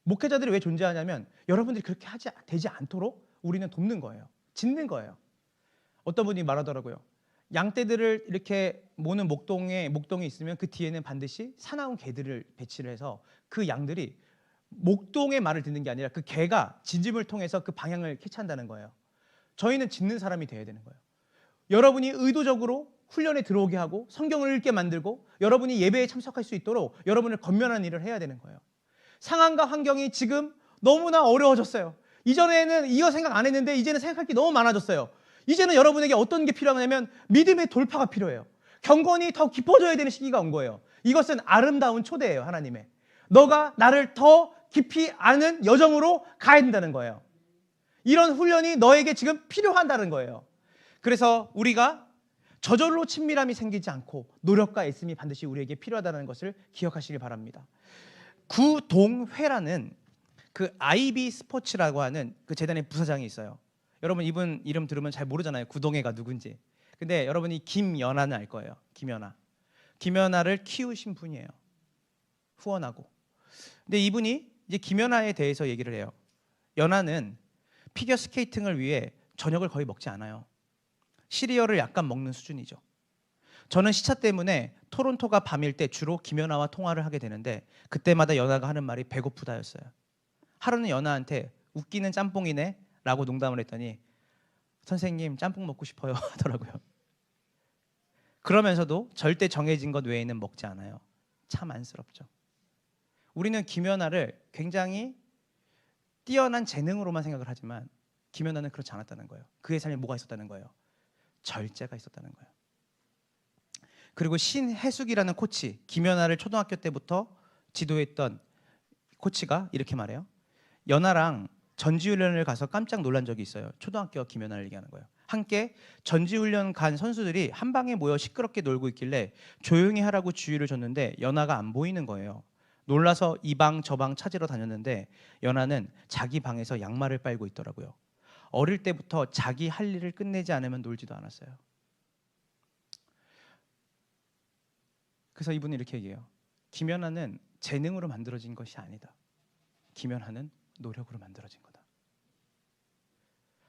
목회자들이 왜 존재하냐면 여러분들이 그렇게 되지 않도록 우리는 돕는 거예요. 짓는 거예요. 어떤 분이 말하더라고요. 양떼들을 이렇게 모는 목동이 있으면 그 뒤에는 반드시 사나운 개들을 배치를 해서 그 양들이 목동의 말을 듣는 게 아니라 그 개가 진짐을 통해서 그 방향을 캐치한다는 거예요. 저희는 짓는 사람이 돼야 되는 거예요. 여러분이 의도적으로 훈련에 들어오게 하고 성경을 읽게 만들고 여러분이 예배에 참석할 수 있도록 여러분을 건면하는 일을 해야 되는 거예요. 상황과 환경이 지금 너무나 어려워졌어요. 이전에는 이거 생각 안 했는데 이제는 생각할 게 너무 많아졌어요. 이제는 여러분에게 어떤 게 필요하냐면 믿음의 돌파가 필요해요. 경건이 더 깊어져야 되는 시기가 온 거예요. 이것은 아름다운 초대예요, 하나님의. 너가 나를 더 깊이 아는 여정으로 가야 된다는 거예요. 이런 훈련이 너에게 지금 필요하다는 거예요. 그래서 우리가 저절로 친밀함이 생기지 않고 노력과 애씀이 반드시 우리에게 필요하다는 것을 기억하시길 바랍니다. 구동회라는 그 IB 스포츠라고 하는 그 재단의 부사장이 있어요. 여러분 이분 이름 들으면 잘 모르잖아요. 구동회가 누군지. 근데 여러분이 김연아는 알 거예요. 김연아를 키우신 분이에요. 후원하고. 근데 이분이 이제 김연아에 대해서 얘기를 해요. 연아는 피겨 스케이팅을 위해 저녁을 거의 먹지 않아요. 시리얼을 약간 먹는 수준이죠. 저는 시차 때문에 토론토가 밤일 때 주로 김연아와 통화를 하게 되는데 그때마다 연아가 하는 말이 배고프다였어요. 하루는 연아한테 웃기는 짬뽕이네 라고 농담을 했더니 선생님 짬뽕 먹고 싶어요 하더라고요. 그러면서도 절대 정해진 것 외에는 먹지 않아요. 참 안쓰럽죠. 우리는 김연아를 굉장히 뛰어난 재능으로만 생각을 하지만 김연아는 그렇지 않았다는 거예요. 그의 삶에 뭐가 있었다는 거예요? 절제가 있었다는 거예요. 그리고 신혜숙이라는 코치, 김연아를 초등학교 때부터 지도했던 코치가 이렇게 말해요. 연아랑 전지훈련을 가서 깜짝 놀란 적이 있어요. 초등학교 김연아를 얘기하는 거예요. 함께 전지훈련 간 선수들이 한 방에 모여 시끄럽게 놀고 있길래 조용히 하라고 주의를 줬는데 연아가 안 보이는 거예요. 놀라서 이 방 저 방 찾으러 다녔는데 연아는 자기 방에서 양말을 빨고 있더라고요. 어릴 때부터 자기 할 일을 끝내지 않으면 놀지도 않았어요. 그래서 이분은 이렇게 얘기해요. 김연아는 재능으로 만들어진 것이 아니다. 김연아는 노력으로 만들어진 거다.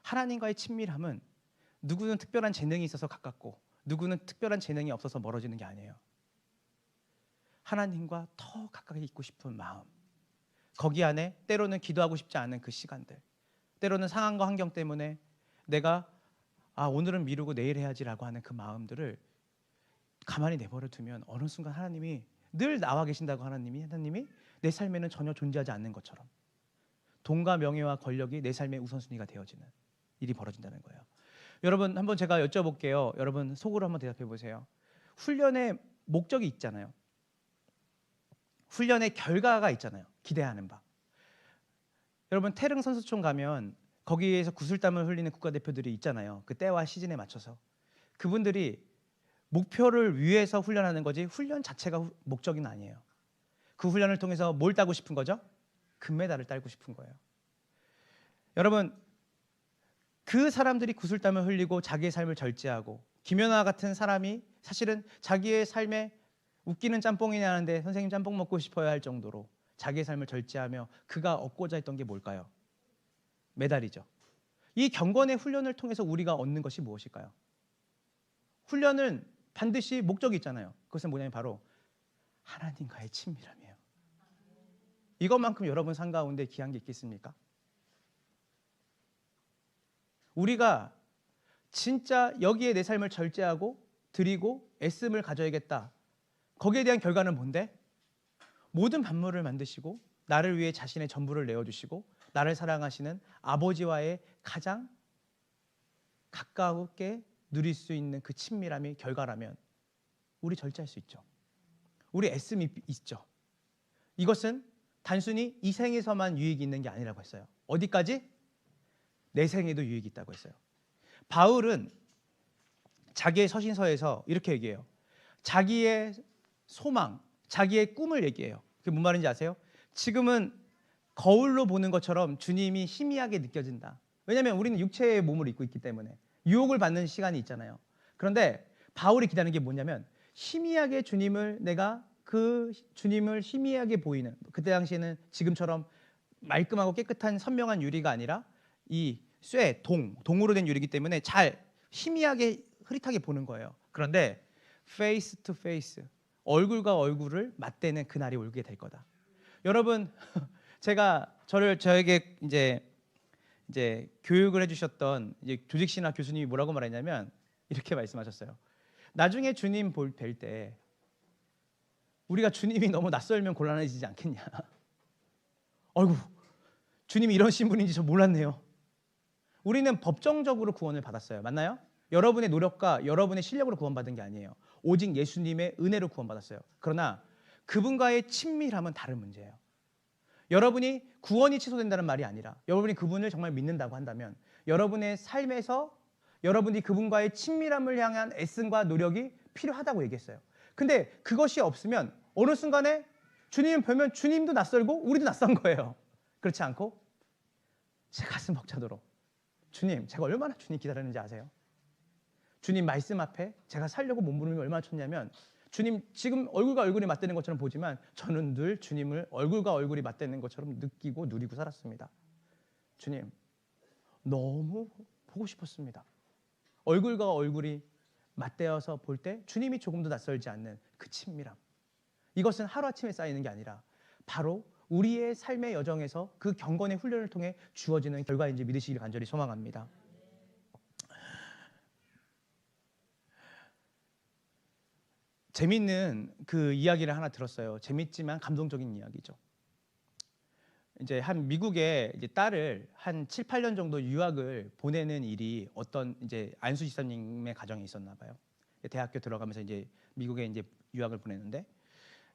하나님과의 친밀함은 누구는 특별한 재능이 있어서 가깝고 누구는 특별한 재능이 없어서 멀어지는 게 아니에요. 하나님과 더 가까이 있고 싶은 마음, 거기 안에 때로는 기도하고 싶지 않은 그 시간들, 때로는 상황과 환경 때문에 내가 오늘은 미루고 내일 해야지라고 하는 그 마음들을 가만히 내버려 두면 어느 순간 하나님이 늘 나와 계신다고 하나님이 내 삶에는 전혀 존재하지 않는 것처럼 돈과 명예와 권력이 내 삶의 우선순위가 되어지는 일이 벌어진다는 거예요. 여러분 한번 제가 여쭤볼게요. 여러분 속으로 한번 대답해 보세요. 훈련의 목적이 있잖아요. 훈련의 결과가 있잖아요. 기대하는 바. 여러분 태릉 선수촌 가면 거기에서 구슬땀을 흘리는 국가대표들이 있잖아요. 그 때와 시즌에 맞춰서 그분들이 목표를 위해서 훈련하는 거지 훈련 자체가 목적은 아니에요. 그 훈련을 통해서 뭘 따고 싶은 거죠? 금메달을 따고 싶은 거예요. 여러분 그 사람들이 구슬땀을 흘리고 자기의 삶을 절제하고 김연아 같은 사람이 사실은 자기의 삶에 웃기는 짬뽕이냐 하는데 선생님 짬뽕 먹고 싶어야 할 정도로 자기의 삶을 절제하며 그가 얻고자 했던 게 뭘까요? 메달이죠. 이 경건의 훈련을 통해서 우리가 얻는 것이 무엇일까요? 훈련은 반드시 목적이 있잖아요. 그것은 뭐냐면 바로 하나님과의 친밀함이에요. 이것만큼 여러분 삶 가운데 귀한 게 있겠습니까? 우리가 진짜 여기에 내 삶을 절제하고 드리고 애씀을 가져야겠다. 거기에 대한 결과는 뭔데? 모든 만물을 만드시고 나를 위해 자신의 전부를 내어주시고 나를 사랑하시는 아버지와의 가장 가깝게 누릴 수 있는 그 친밀함이 결과라면 우리 절제할 수 있죠. 우리 애씀이 있죠. 이것은 단순히 이 생에서만 유익이 있는 게 아니라고 했어요. 어디까지? 내 생에도 유익이 있다고 했어요. 바울은 자기의 서신서에서 이렇게 얘기해요. 자기의 소망, 자기의 꿈을 얘기해요. 그게 무슨 말인지 아세요? 지금은 거울로 보는 것처럼 주님이 희미하게 느껴진다. 왜냐하면 우리는 육체의 몸을 입고 있기 때문에 유혹을 받는 시간이 있잖아요. 그런데 바울이 기다리는 게 뭐냐면 희미하게 주님을 내가 그 주님을 희미하게 보이는, 그때 당시에는 지금처럼 말끔하고 깨끗한 선명한 유리가 아니라 이 쇠, 동으로 된 유리이기 때문에 잘 희미하게 흐릿하게 보는 거예요. 그런데 face to face, 얼굴과 얼굴을 맞대는 그날이 오게 될 거다. 여러분, 제가 저에게 이제 교육을 해주셨던 이제 조직신학 교수님이 뭐라고 말했냐면 이렇게 말씀하셨어요. 나중에 주님 뵐 때 우리가 주님이 너무 낯설면 곤란해지지 않겠냐. 어이구, 주님이 이런 신분인지 저 몰랐네요. 우리는 법정적으로 구원을 받았어요. 맞나요? 여러분의 노력과 여러분의 실력으로 구원받은 게 아니에요. 오직 예수님의 은혜로 구원받았어요. 그러나 그분과의 친밀함은 다른 문제예요. 여러분이 구원이 취소된다는 말이 아니라 여러분이 그분을 정말 믿는다고 한다면 여러분의 삶에서 여러분이 그분과의 친밀함을 향한 애씀과 노력이 필요하다고 얘기했어요. 근데 그것이 없으면 어느 순간에 주님 뵈면 주님도 낯설고 우리도 낯선 거예요. 그렇지 않고 제 가슴 벅차도록 주님, 제가 얼마나 주님 기다렸는지 아세요? 주님 말씀 앞에 제가 살려고 몸부림을 얼마나 쳤냐면 주님 지금 얼굴과 얼굴이 맞대는 것처럼 보지만 저는 늘 주님을 얼굴과 얼굴이 맞대는 것처럼 느끼고 누리고 살았습니다. 주님, 너무 보고 싶었습니다. 얼굴과 얼굴이 맞대어서 볼 때 주님이 조금도 낯설지 않는 그 친밀함. 이것은 하루아침에 쌓이는 게 아니라 바로 우리의 삶의 여정에서 그 경건의 훈련을 통해 주어지는 결과인지 믿으시기를 간절히 소망합니다. 재밌는 그 이야기를 하나 들었어요. 재밌지만 감동적인 이야기죠. 이제 한 미국에 이제 딸을 한 7, 8년 정도 유학을 보내는 일이 어떤 이제 안수 집사님의 가정에 있었나 봐요. 대학교 들어가면서 이제 미국에 이제 유학을 보내는데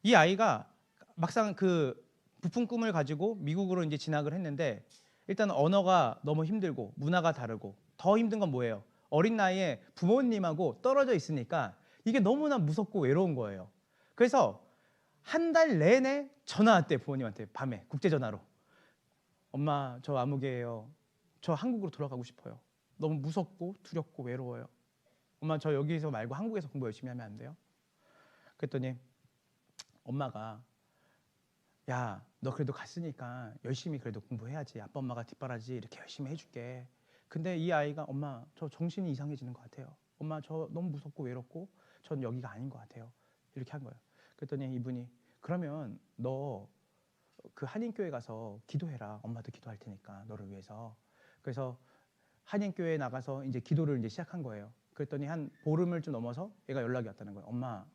이 아이가 막상 그 부푼 꿈을 가지고 미국으로 이제 진학을 했는데 일단 언어가 너무 힘들고 문화가 다르고 더 힘든 건 뭐예요? 어린 나이에 부모님하고 떨어져 있으니까 이게 너무나 무섭고 외로운 거예요. 그래서 한 달 내내 전화 왔대, 부모님한테. 밤에 국제전화로. 엄마, 저 아무개예요. 저 한국으로 돌아가고 싶어요. 너무 무섭고 두렵고 외로워요. 엄마, 저 여기서 말고 한국에서 공부 열심히 하면 안 돼요? 그랬더니 엄마가, 야, 너 그래도 갔으니까 열심히 그래도 공부해야지. 아빠 엄마가 뒷바라지 이렇게 열심히 해줄게. 근데 이 아이가, 엄마, 저 정신이 이상해지는 것 같아요. 엄마, 저 너무 무섭고 외롭고 전 여기가 아닌 것 같아요. 이렇게 한 거예요. 그랬더니 이분이, 그러면 너 그 한인교회 가서 기도해라. 엄마도 기도할 테니까 너를 위해서. 그래서 한인교회에 나가서 이제 기도를 이제 시작한 거예요. 그랬더니 한 보름을 좀 넘어서 얘가 연락이 왔다는 거예요. 엄마,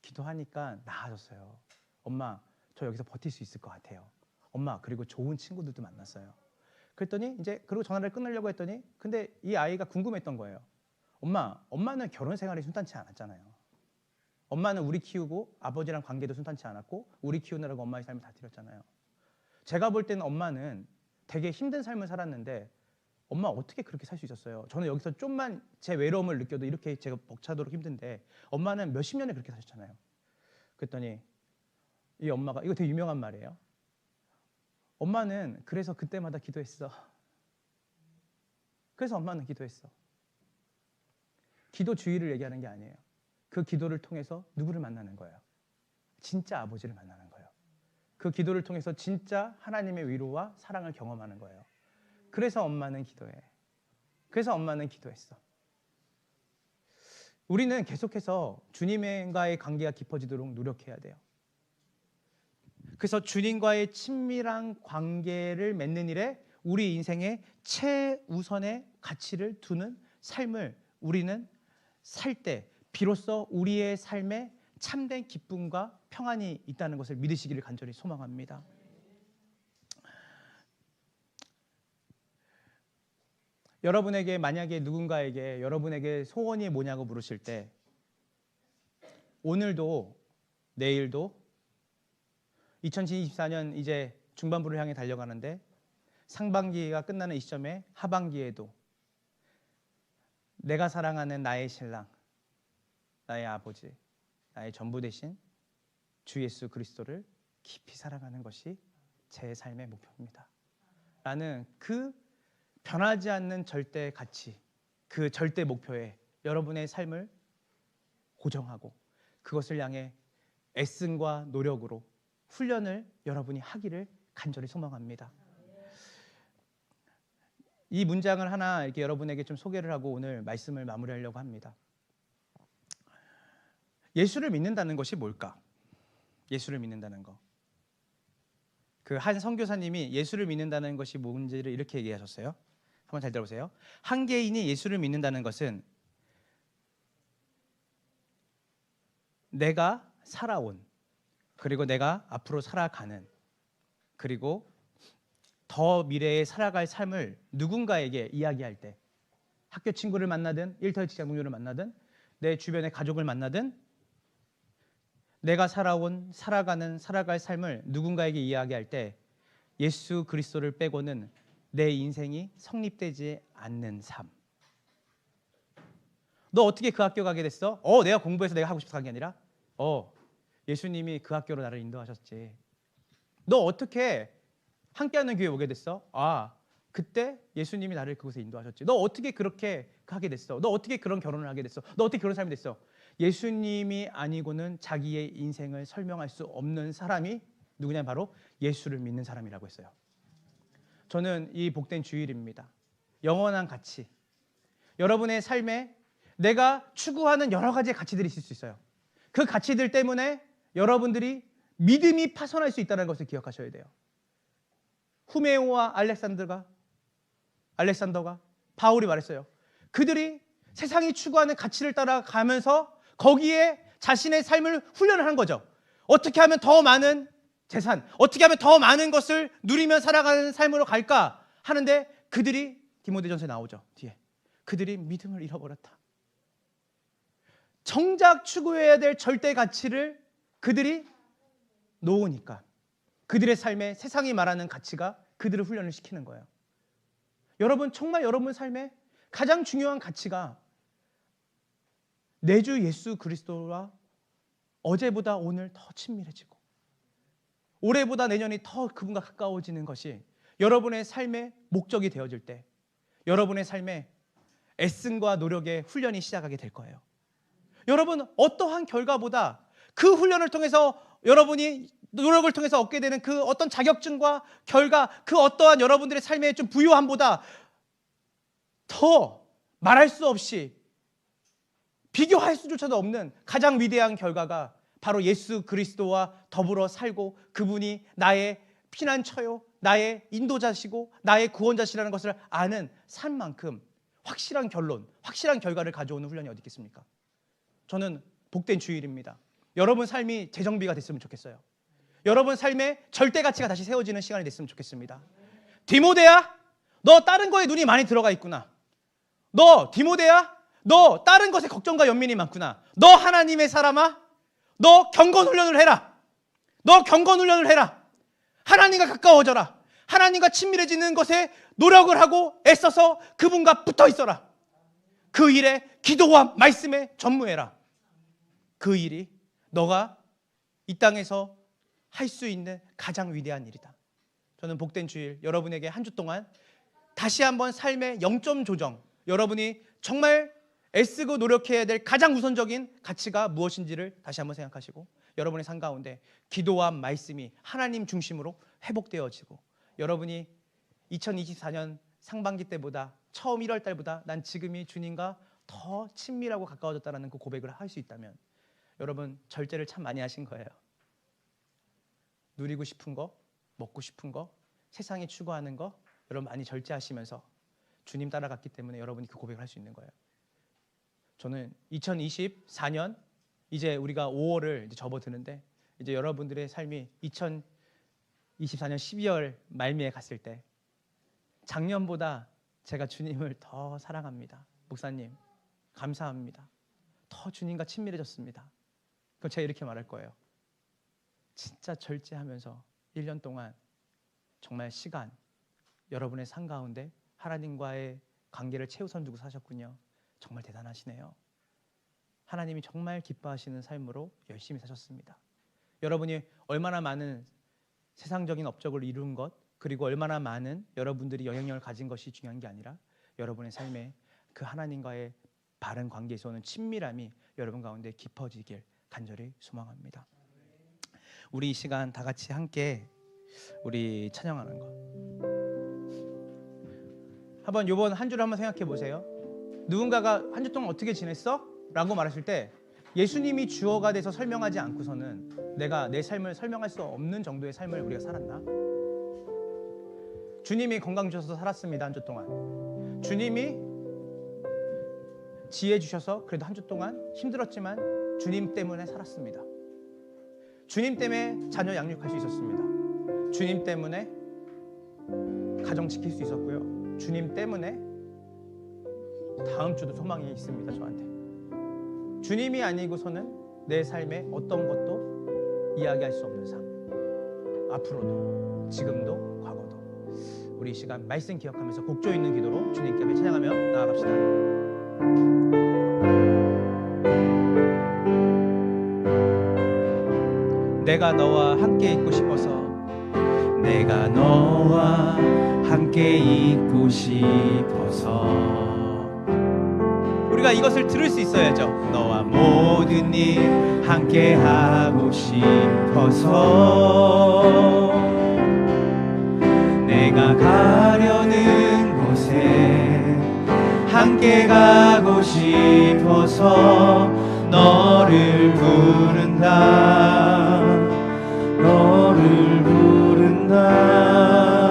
기도하니까 나아졌어요. 엄마, 저 여기서 버틸 수 있을 것 같아요. 엄마, 그리고 좋은 친구들도 만났어요. 그랬더니 이제 그리고 전화를 끊으려고 했더니, 근데 이 아이가 궁금했던 거예요. 엄마는 결혼 생활이 순탄치 않았잖아요. 엄마는 우리 키우고 아버지랑 관계도 순탄치 않았고 우리 키우느라고 엄마의 삶을 다 드렸잖아요. 제가 볼 때는 엄마는 되게 힘든 삶을 살았는데 엄마 어떻게 그렇게 살 수 있었어요? 저는 여기서 좀만 제 외로움을 느껴도 이렇게 제가 벅차도록 힘든데 엄마는 몇십 년을 그렇게 사셨잖아요. 그랬더니 이 엄마가, 이거 되게 유명한 말이에요. 엄마는 그래서 그때마다 기도했어. 그래서 엄마는 기도했어. 기도 주의를 얘기하는 게 아니에요. 그 기도를 통해서 누구를 만나는 거예요? 진짜 아버지를 만나는 거예요. 그 기도를 통해서 진짜 하나님의 위로와 사랑을 경험하는 거예요. 그래서 엄마는 기도해. 그래서 엄마는 기도했어. 우리는 계속해서 주님과의 관계가 깊어지도록 노력해야 돼요. 그래서 주님과의 친밀한 관계를 맺는 일에 우리 인생의 최우선의 가치를 두는 삶을 우리는 살 때 비로소 우리의 삶에 참된 기쁨과 평안이 있다는 것을 믿으시기를 간절히 소망합니다. 여러분에게 만약에 누군가에게 여러분에게 소원이 뭐냐고 물으실 때 오늘도 내일도 2024년 이제 중반부를 향해 달려가는데 상반기가 끝나는 이 시점에 하반기에도 내가 사랑하는 나의 신랑, 나의 아버지, 나의 전부 되신 주 예수 그리스도를 깊이 사랑하는 것이 제 삶의 목표입니다. 라는 그 변하지 않는 절대 가치, 그 절대 목표에 여러분의 삶을 고정하고 그것을 향해 애씀과 노력으로 훈련을 여러분이 하기를 간절히 소망합니다. 이 문장을 하나 이렇게 여러분에게 좀 소개를 하고 오늘 말씀을 마무리하려고 합니다. 예수를 믿는다는 것이 뭘까? 예수를 믿는다는 거. 그 한 선교사님이 예수를 믿는다는 것이 뭔지를 이렇게 얘기하셨어요. 한번 잘 들어보세요. 한 개인이 예수를 믿는다는 것은 내가 살아온, 그리고 내가 앞으로 살아가는, 그리고 더 미래에 살아갈 삶을 누군가에게 이야기할 때, 학교 친구를 만나든 일터 직장 동료를 만나든 내 주변의 가족을 만나든 내가 살아온, 살아가는, 살아갈 삶을 누군가에게 이야기할 때 예수 그리스도를 빼고는 내 인생이 성립되지 않는 삶. 너 어떻게 그 학교 가게 됐어? 내가 공부해서 내가 하고 싶어서 간 게 아니라 예수님이 그 학교로 나를 인도하셨지. 너 어떻게 함께하는 교회 오게 됐어? 그때 예수님이 나를 그곳에 인도하셨지. 너 어떻게 그렇게 하게 됐어? 너 어떻게 그런 결혼을 하게 됐어? 너 어떻게 그런 삶이 됐어? 예수님이 아니고는 자기의 인생을 설명할 수 없는 사람이 누구냐? 바로 예수를 믿는 사람이라고 했어요. 저는 이 복된 주일입니다. 영원한 가치. 여러분의 삶에 내가 추구하는 여러 가지의 가치들이 있을 수 있어요. 그 가치들 때문에 여러분들이 믿음이 파손할 수 있다는 것을 기억하셔야 돼요. 후메오와 알렉산더가 바울이 말했어요. 그들이 세상이 추구하는 가치를 따라가면서 거기에 자신의 삶을 훈련을 한 거죠. 어떻게 하면 더 많은 재산, 어떻게 하면 더 많은 것을 누리며 살아가는 삶으로 갈까 하는데 그들이 디모데전서에 나오죠. 뒤에 그들이 믿음을 잃어버렸다. 정작 추구해야 될 절대 가치를 그들이 놓으니까 그들의 삶에 세상이 말하는 가치가 그들을 훈련을 시키는 거예요. 여러분, 정말 여러분 삶에 가장 중요한 가치가 내 주 예수 그리스도와 어제보다 오늘 더 친밀해지고 올해보다 내년이 더 그분과 가까워지는 것이 여러분의 삶의 목적이 되어질 때 여러분의 삶에 애씀과 노력의 훈련이 시작하게 될 거예요. 여러분, 어떠한 결과보다 그 훈련을 통해서 여러분이 노력을 통해서 얻게 되는 그 어떤 자격증과 결과, 그 어떠한 여러분들의 삶의 좀 부유함보다 더 말할 수 없이 비교할 수조차도 없는 가장 위대한 결과가 바로 예수 그리스도와 더불어 살고 그분이 나의 피난처요, 나의 인도자시고 나의 구원자시라는 것을 아는 삶만큼 확실한 결론, 확실한 결과를 가져오는 훈련이 어디 있겠습니까? 저는 복된 주일입니다. 여러분 삶이 재정비가 됐으면 좋겠어요. 여러분 삶에 절대 가치가 다시 세워지는 시간이 됐으면 좋겠습니다. 디모데야, 너 다른 거에 눈이 많이 들어가 있구나. 너 디모데야, 너 다른 것에 걱정과 연민이 많구나. 너 하나님의 사람아, 너 경건 훈련을 해라. 너 경건 훈련을 해라. 하나님과 가까워져라. 하나님과 친밀해지는 것에 노력을 하고 애써서 그분과 붙어 있어라. 그 일에 기도와 말씀에 전무해라. 그 일이 너가 이 땅에서 할 수 있는 가장 위대한 일이다. 저는 복된 주일 여러분에게 한 주 동안 다시 한번 삶의 0점 조정, 여러분이 정말 애쓰고 노력해야 될 가장 우선적인 가치가 무엇인지를 다시 한번 생각하시고 여러분의 삶 가운데 기도와 말씀이 하나님 중심으로 회복되어지고 여러분이 2024년 상반기 때보다 처음 1월 달보다 난 지금이 주님과 더 친밀하고 가까워졌다는 그 고백을 할 수 있다면 여러분 절제를 참 많이 하신 거예요. 누리고 싶은 거, 먹고 싶은 거, 세상이 추구하는 거 여러분 많이 절제하시면서 주님 따라갔기 때문에 여러분이 그 고백을 할 수 있는 거예요. 저는 2024년 이제 우리가 5월을 이제 접어드는데 이제 여러분들의 삶이 2024년 12월 말미에 갔을 때 작년보다 제가 주님을 더 사랑합니다. 목사님 감사합니다. 더 주님과 친밀해졌습니다. 그럼 제가 이렇게 말할 거예요. 진짜 절제하면서 1년 동안 정말 시간 여러분의 삶 가운데 하나님과의 관계를 최우선 두고 사셨군요. 정말 대단하시네요. 하나님이 정말 기뻐하시는 삶으로 열심히 사셨습니다. 여러분이 얼마나 많은 세상적인 업적을 이룬 것 그리고 얼마나 많은 여러분들이 영향력을 가진 것이 중요한 게 아니라 여러분의 삶에 그 하나님과의 바른 관계에서 오는 친밀함이 여러분 가운데 깊어지길 간절히 소망합니다. 우리 이 시간 다 같이 함께 우리 찬양하는 거 한번 요번 한 주를 한번 생각해 보세요. 누군가가 한 주 동안 어떻게 지냈어? 라고 말했을 때 예수님이 주어가 돼서 설명하지 않고서는 내가 내 삶을 설명할 수 없는 정도의 삶을 우리가 살았나? 주님이 건강 주셔서 살았습니다. 한 주 동안 주님이 지혜 주셔서 그래도 한 주 동안 힘들었지만 주님 때문에 살았습니다. 주님 때문에 자녀 양육할 수 있었습니다. 주님 때문에 가정 지킬 수 있었고요. 주님 때문에 다음 주도 소망이 있습니다. 저한테 주님이 아니고서는 내 삶에 어떤 것도 이야기할 수 없는 삶, 앞으로도 지금도 과거도 우리 이 시간 말씀 기억하면서 곡조 있는 기도로 주님께 찬양하며 나아갑시다. 내가 너와 함께 있고 싶어서 내가 너와 함께 있고 싶어서 우리가 이것을 들을 수 있어야죠. 너와 모든 일 함께 하고 싶어서 내가 가려는 곳에 함께 가고 싶어서 너를 부른다. 너를 부른다.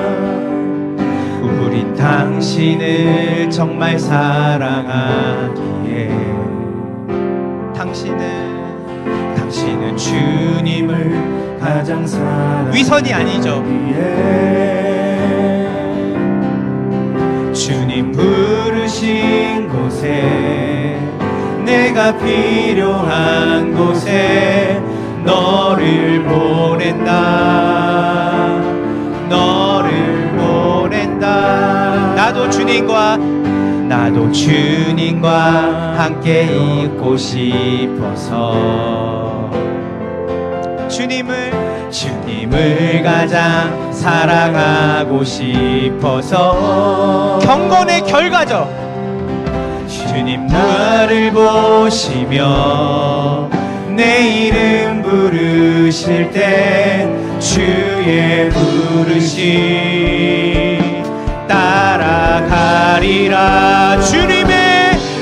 우린 당신을 정말 사랑하기에 당신은 주님을 가장 사랑하기에 위선이 아니죠. 주님 부르신 곳에 내가 필요한 곳에 너를 보낸다. 너를 보낸다. 나도 주님 주님과 나도 주님과 함께 있고 싶어서 주님을 가장 사랑하고 싶어서 경건의 결과죠. 주님 나를 보시며 내 이름 부르실 때 주의 부르심 따라가리라.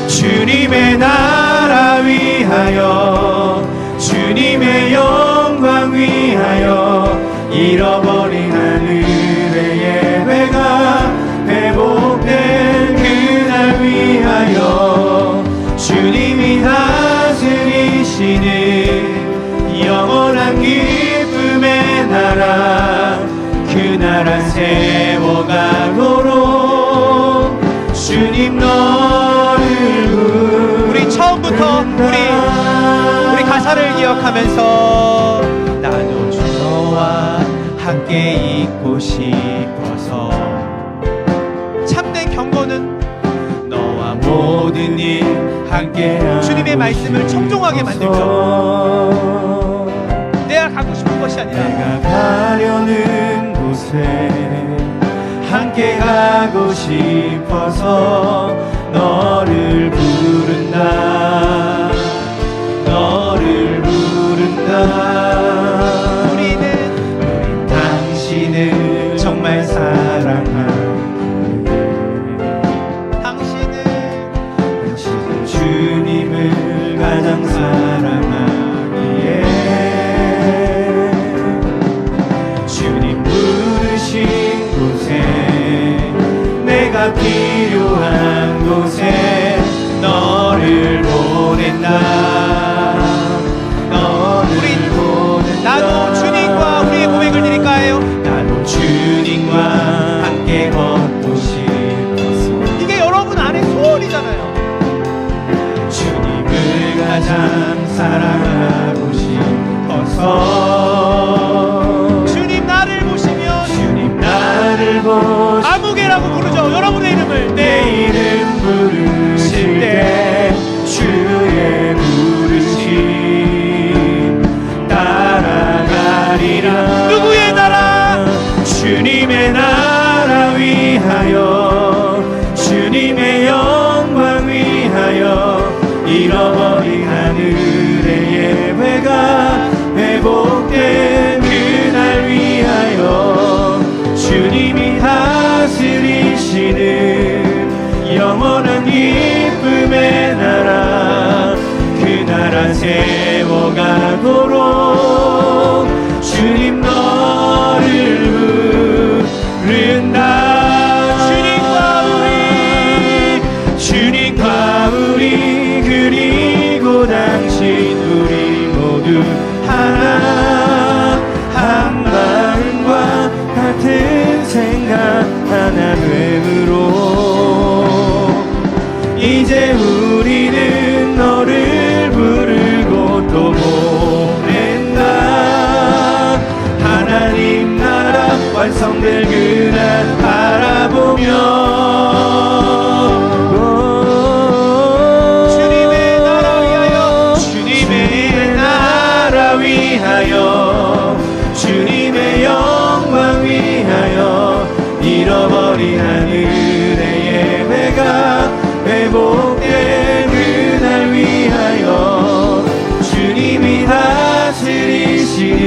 주님의 나라 위하여 주님의 영광 위하여 잃어버린 하늘의 예배가 회복된 그날 위하여 주님이 다스리시는 영원한 기쁨의 나라 그 나라 세워가도록 주님 너를 우리 처음부터 우리 가사를 기억하면서 나도 주와 함께 있고 싶어서 참된 경건은 너와 모든 일 함께 주님의 말씀을 청종하게 만들죠. 내가 가고 싶은 것이 아니라 내가 가려는 곳에 함께 가고 싶어서 너를 부른다. 우린 당신을 정말 사랑하네. 당신은 주님을 가장 사랑하기에 주님 부르신 곳에 내가 필요한 곳에 너를 보낸다. 나도 주님과 우리의 고백을 드릴까 해요. 나도 주님과 함께 걷고 싶어서 이게 여러분 안에 소원이잖아요. 주님을 가장 사랑하고 싶어서 주님 나를 보시면 아무개라고 부르죠. 여러분의 이름을 내 이름 부르실 때 주의 부르심 따라가리라. 누구의 나라? 주님의 나라 위하여 주님의 영광 위하여 잃어버린 하늘의 예배가 회복된 그날 위하여 주님이 다스리시는 영원한 기쁨의 나라 그 나라 세워가도록 주님 너를 부른다. 주님과 우리 그리고 당신 우리 모두 하나 한 마음과 같은 생각 하나 됨으로 이제 우리는 너를 부르고 또 보낸다. 하나님 나라 완성될 그날 바라보며 주님의 나라 위하여 주님의 영광 위하여 잃어버린 하늘의 예배가 회복된 그날 위하여 주님이 다스리시는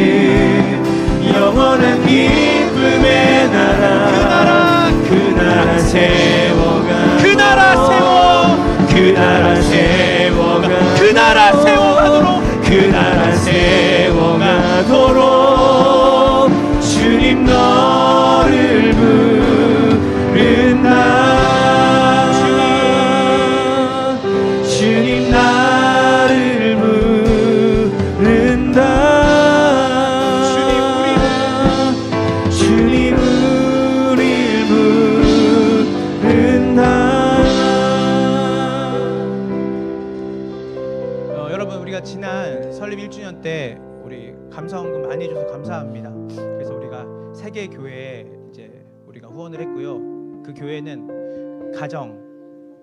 영원한 기쁨의 나라 그 나라 세워가도록 주님 너를 부른다. 주님 나를 부른다. 주님 우리를 부른다. 여러분 우리가 지난 설립 1주년 때 우리 감사헌금 많이 해줘서 감사합니다. 그래서 우리가 세 개의 교회에 이제 우리가 후원을 했고요. 그 교회는 가정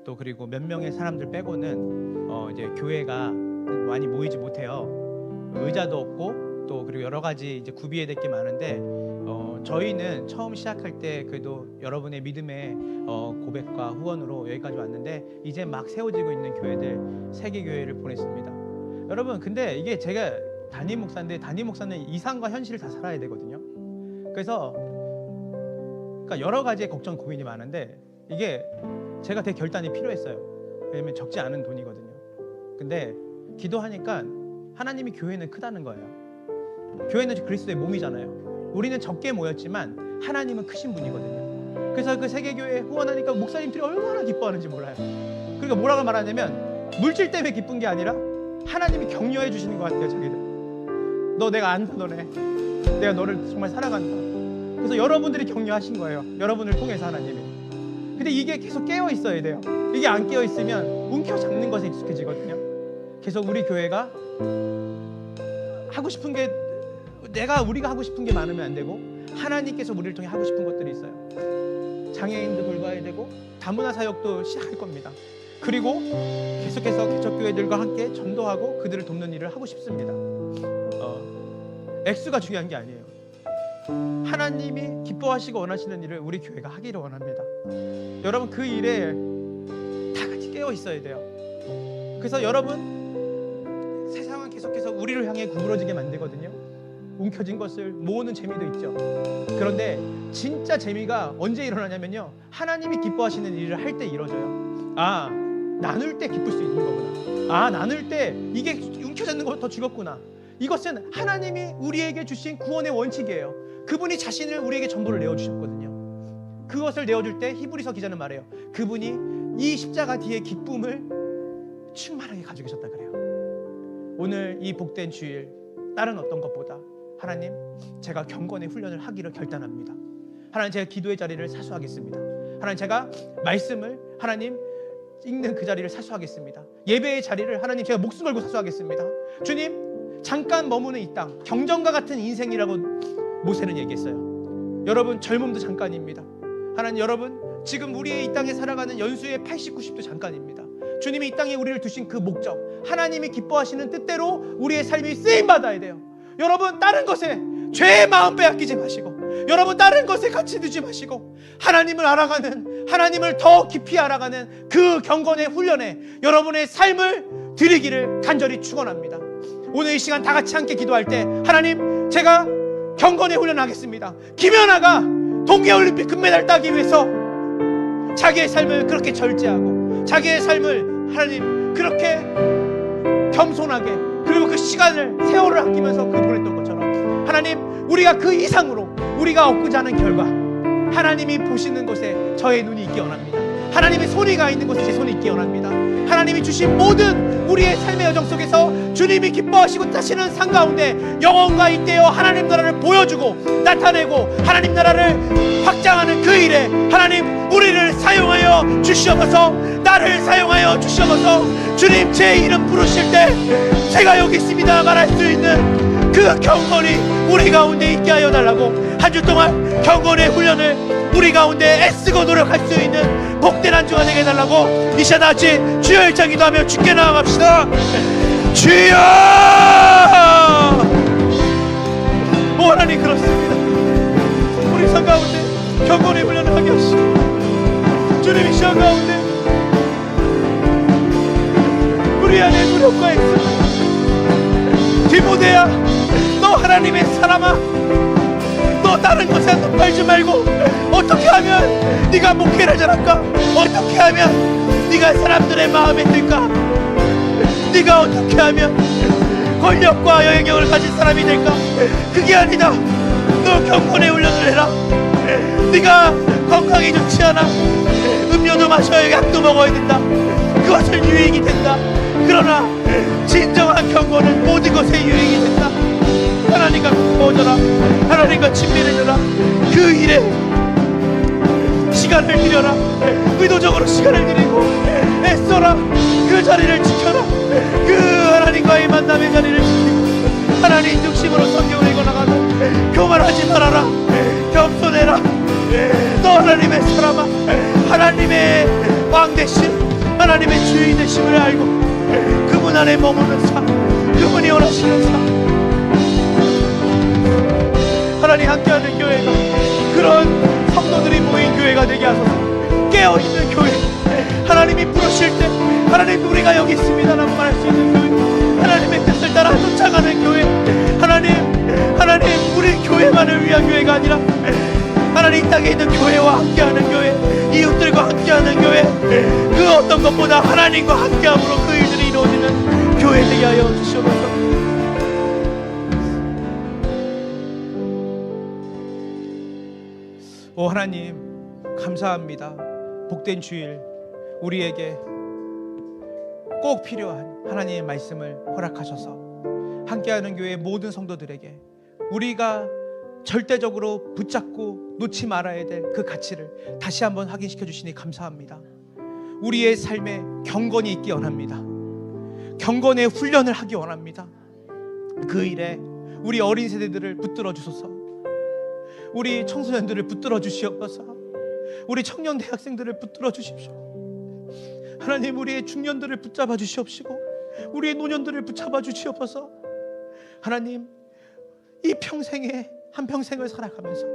또 그리고 몇 명의 사람들 빼고는 이제 교회가 많이 모이지 못해요. 의자도 없고 또 그리고 여러 가지 이제 구비해야 될 게 많은데 저희는 처음 시작할 때 그래도 여러분의 믿음의 고백과 후원으로 여기까지 왔는데 이제 막 세워지고 있는 교회들 3개 교회를 보냈습니다. 여러분 근데 이게 제가 담임 목사인데 담임 목사는 이상과 현실을 다 살아야 되거든요. 그래서 그러니까 여러 가지의 걱정 고민이 많은데 이게 제가 되게 결단이 필요했어요. 왜냐면 적지 않은 돈이거든요. 근데 기도하니까 하나님이 교회는 크다는 거예요. 교회는 그리스도의 몸이잖아요. 우리는 적게 모였지만 하나님은 크신 분이거든요. 그래서 그 세계교회 후원하니까 목사님들이 얼마나 기뻐하는지 몰라요. 그러니까 뭐라고 말하냐면 물질 때문에 기쁜 게 아니라 하나님이 격려해 주시는 것 같아요. 자기들 너 내가 안다 너네 내가 너를 정말 사랑한다. 그래서 여러분들이 격려하신 거예요. 여러분을 통해서 하나님이. 근데 이게 계속 깨어 있어야 돼요. 이게 안 깨어 있으면 움켜잡는 것에 익숙해지거든요. 그래서 우리 교회가 하고 싶은 게 우리가 하고 싶은 게 많으면 안 되고 하나님께서 우리를 통해 하고 싶은 것들이 있어요. 장애인도 돌봐야 되고 다문화 사역도 시작할 겁니다. 그리고 계속해서 개척교회들과 함께 전도하고 그들을 돕는 일을 하고 싶습니다. 액수가 중요한 게 아니에요. 하나님이 기뻐하시고 원하시는 일을 우리 교회가 하기를 원합니다. 여러분 그 일에 다 같이 깨어 있어야 돼요. 그래서 여러분 세상은 계속해서 우리를 향해 구부러지게 만들거든요. 움켜진 것을 모으는 재미도 있죠. 그런데 진짜 재미가 언제 일어나냐면요, 하나님이 기뻐하시는 일을 할 때 이루어져요. 아, 나눌 때 기쁠 수 있는 거구나. 아, 나눌 때 이게 움켜잡는 것보다 더 즐겁구나. 이것은 하나님이 우리에게 주신 구원의 원칙이에요. 그분이 자신을 우리에게 전부를 내어주셨거든요. 그것을 내어줄 때 히브리서 기자는 말해요. 그분이 이 십자가 뒤에 기쁨을 충만하게 가지고 계셨다 그래요. 오늘 이 복된 주일 다른 어떤 것보다 하나님, 제가 경건의 훈련을 하기를 결단합니다. 하나님, 제가 기도의 자리를 사수하겠습니다. 하나님, 제가 말씀을 하나님 읽는 그 자리를 사수하겠습니다. 예배의 자리를 하나님 제가 목숨 걸고 사수하겠습니다. 주님, 잠깐 머무는 이 땅, 경전과 같은 인생이라고 모세는 얘기했어요. 여러분, 젊음도 잠깐입니다. 하나님, 여러분 지금 우리의 이 땅에 살아가는 연수의 80, 90도 잠깐입니다. 주님이 이 땅에 우리를 두신 그 목적, 하나님이 기뻐하시는 뜻대로 우리의 삶이 쓰임받아야 돼요. 여러분, 다른 것에 죄의 마음 빼앗기지 마시고, 여러분 다른 것에 같이 두지 마시고, 하나님을 알아가는, 하나님을 더 깊이 알아가는 그 경건의 훈련에 여러분의 삶을 드리기를 간절히 축원합니다. 오늘 이 시간 다 같이 함께 기도할 때, 하나님, 제가 경건의 훈련하겠습니다. 김연아가 동계올림픽 금메달 따기 위해서 자기의 삶을 그렇게 절제하고 자기의 삶을 하나님 그렇게 겸손하게, 그리고 그 시간을, 세월을 아끼면서 그 보냈던 것처럼 하나님, 우리가 그 이상으로 우리가 얻고자 하는 결과, 하나님이 보시는 곳에 저의 눈이 있기 원합니다. 하나님의 손이 가 있는 곳에 제 손이 있기 원합니다. 하나님이 주신 모든 우리의 삶의 여정 속에서 주님이 기뻐하시고 타시는 상 가운데 영혼과 잇대어 하나님 나라를 보여주고 나타내고 하나님 나라를 확장하는 그 일에 하나님, 우리를 사용하여 주시옵소서. 나를 사용하여 주시옵소서. 주님, 제 이름 부르실 때 제가 여기 있습니다 말할 수 있는 그 경건이 우리 가운데 있게 하여 달라고, 한 주 동안 경건의 훈련을 우리 가운데 애쓰고 노력할 수 있는 복된 한 주가 되게 해달라고 이 시간 같이 주여 일장 기도하며 주께 나아갑시다. 주여! 오 하나님, 그렇습니다. 우리 삶 가운데 경건의 훈련을 하게 하시고, 주님 이 시간 가운데 우리 안에 노력과 애쓰, 디모데야, 너 하나님의 사람아, 너 다른 것에 눈 팔지 말고 어떻게 하면 네가 목회를 잘할까? 어떻게 하면 네가 사람들의 마음에 들까? 네가 어떻게 하면 권력과 영향력을 가진 사람이 될까? 그게 아니다. 너 경건의 훈련을 해라. 네가 건강이 좋지 않아, 음료도 마셔야, 약도 먹어야 된다. 그것은 유익이 된다. 그러나 진정한 경건은 모든 것에 유익이 된다. 하나님과 가까워져라. 하나님과 친밀해져라. 그 일에 시간을 들여라. 의도적으로 시간을 들이고 애써라. 그 자리를 지켜라. 그 하나님과의 만남의 자리를 지키고 하나님 중심으로 성경을 읽어나가라. 교만하지 말아라. 겸손해라. 너 하나님의 사람아, 하나님의 왕 되심, 하나님의 주인 되심을 알고 그분 안에 머무는 삶, 그분이 원하시는 삶, 하나님 함께하는 교회가 그런 성도들이 모인 교회가 되게 하소서. 깨어있는 교회, 하나님이 부르실 때 하나님 우리가 여기 있습니다라고 말할 수 있는 교회, 하나님의 뜻을 따라 쫓아가는 교회, 하나님 우리 교회만을 위한 교회가 아니라 하나님 이 땅에 있는 교회와 함께하는 교회, 이웃들과 함께하는 교회, 그 어떤 것보다 하나님과 함께함으로 그 일들이 이루어지는 교회 되게 하여 주시옵소서. 오 하나님 감사합니다. 복된 주일 우리에게 꼭 필요한 하나님의 말씀을 허락하셔서 함께하는 교회 모든 성도들에게 우리가 절대적으로 붙잡고 놓지 말아야 될 그 가치를 다시 한번 확인시켜 주시니 감사합니다. 우리의 삶에 경건이 있기 원합니다. 경건의 훈련을 하기 원합니다. 그 일에 우리 어린 세대들을 붙들어 주소서. 우리 청소년들을 붙들어 주시옵소서. 우리 청년 대학생들을 붙들어 주십시오. 하나님 우리의 중년들을 붙잡아 주시옵시고 우리의 노년들을 붙잡아 주시옵소서. 하나님 이 평생에 한평생을 살아가면서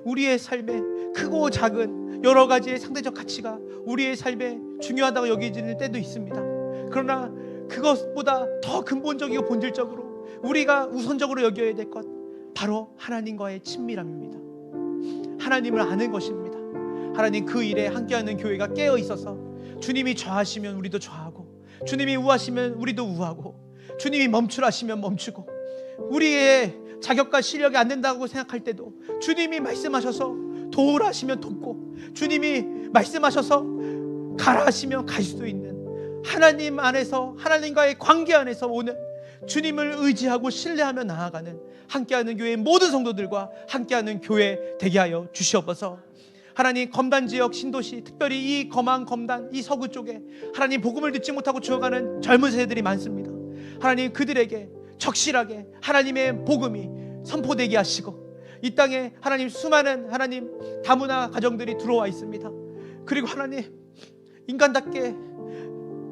우리의 삶에 크고 작은 여러 가지의 상대적 가치가 우리의 삶에 중요하다고 여겨지는 때도 있습니다. 그러나 그것보다 더 근본적이고 본질적으로 우리가 우선적으로 여겨야 될 것 바로 하나님과의 친밀함입니다. 하나님을 아는 것입니다. 하나님 그 일에 함께하는 교회가 깨어 있어서 주님이 좌하시면 우리도 좌하고, 주님이 우하시면 우리도 우하고, 주님이 멈추라시면 멈추고, 우리의 자격과 실력이 안 된다고 생각할 때도 주님이 말씀하셔서 도우라 하시면 돕고, 주님이 말씀하셔서 가라 하시면 갈 수 있는 하나님 안에서, 하나님과의 관계 안에서 오는 주님을 의지하고 신뢰하며 나아가는 함께하는 교회의 모든 성도들과 함께하는 교회 되게 하여 주시옵소서. 하나님 검단 지역 신도시, 특별히 이 검안 검단 이 서구 쪽에 하나님 복음을 듣지 못하고 죽어가는 젊은 세대들이 많습니다. 하나님 그들에게 적실하게 하나님의 복음이 선포되게 하시고, 이 땅에 하나님 수많은 하나님 다문화 가정들이 들어와 있습니다. 그리고 하나님 인간답게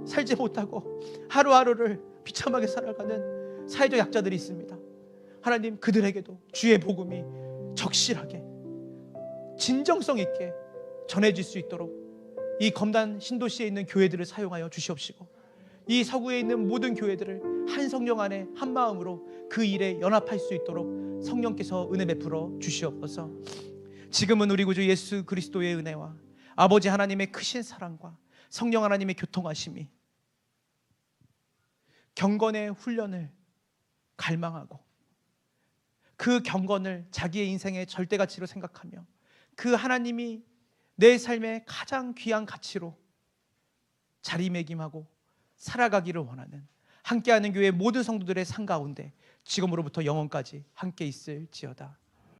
살지 못하고 하루하루를 비참하게 살아가는 사회적 약자들이 있습니다. 하나님 그들에게도 주의 복음이 적실하게 진정성 있게 전해질 수 있도록 이 검단 신도시에 있는 교회들을 사용하여 주시옵시고, 이 서구에 있는 모든 교회들을 한 성령 안에 한 마음으로 그 일에 연합할 수 있도록 성령께서 은혜 베풀어 주시옵소서. 지금은 우리 구주 예수 그리스도의 은혜와 아버지 하나님의 크신 사랑과 성령 하나님의 교통하심이 경건의 훈련을 갈망하고 그 경건을 자기의 인생의 절대가치로 생각하며 그 하나님이 내 삶의 가장 귀한 가치로 자리매김하고 살아가기를 원하는 함께하는 교회 모든 성도들의 삶 가운데 지금으로부터 영원까지 함께 있을지어다.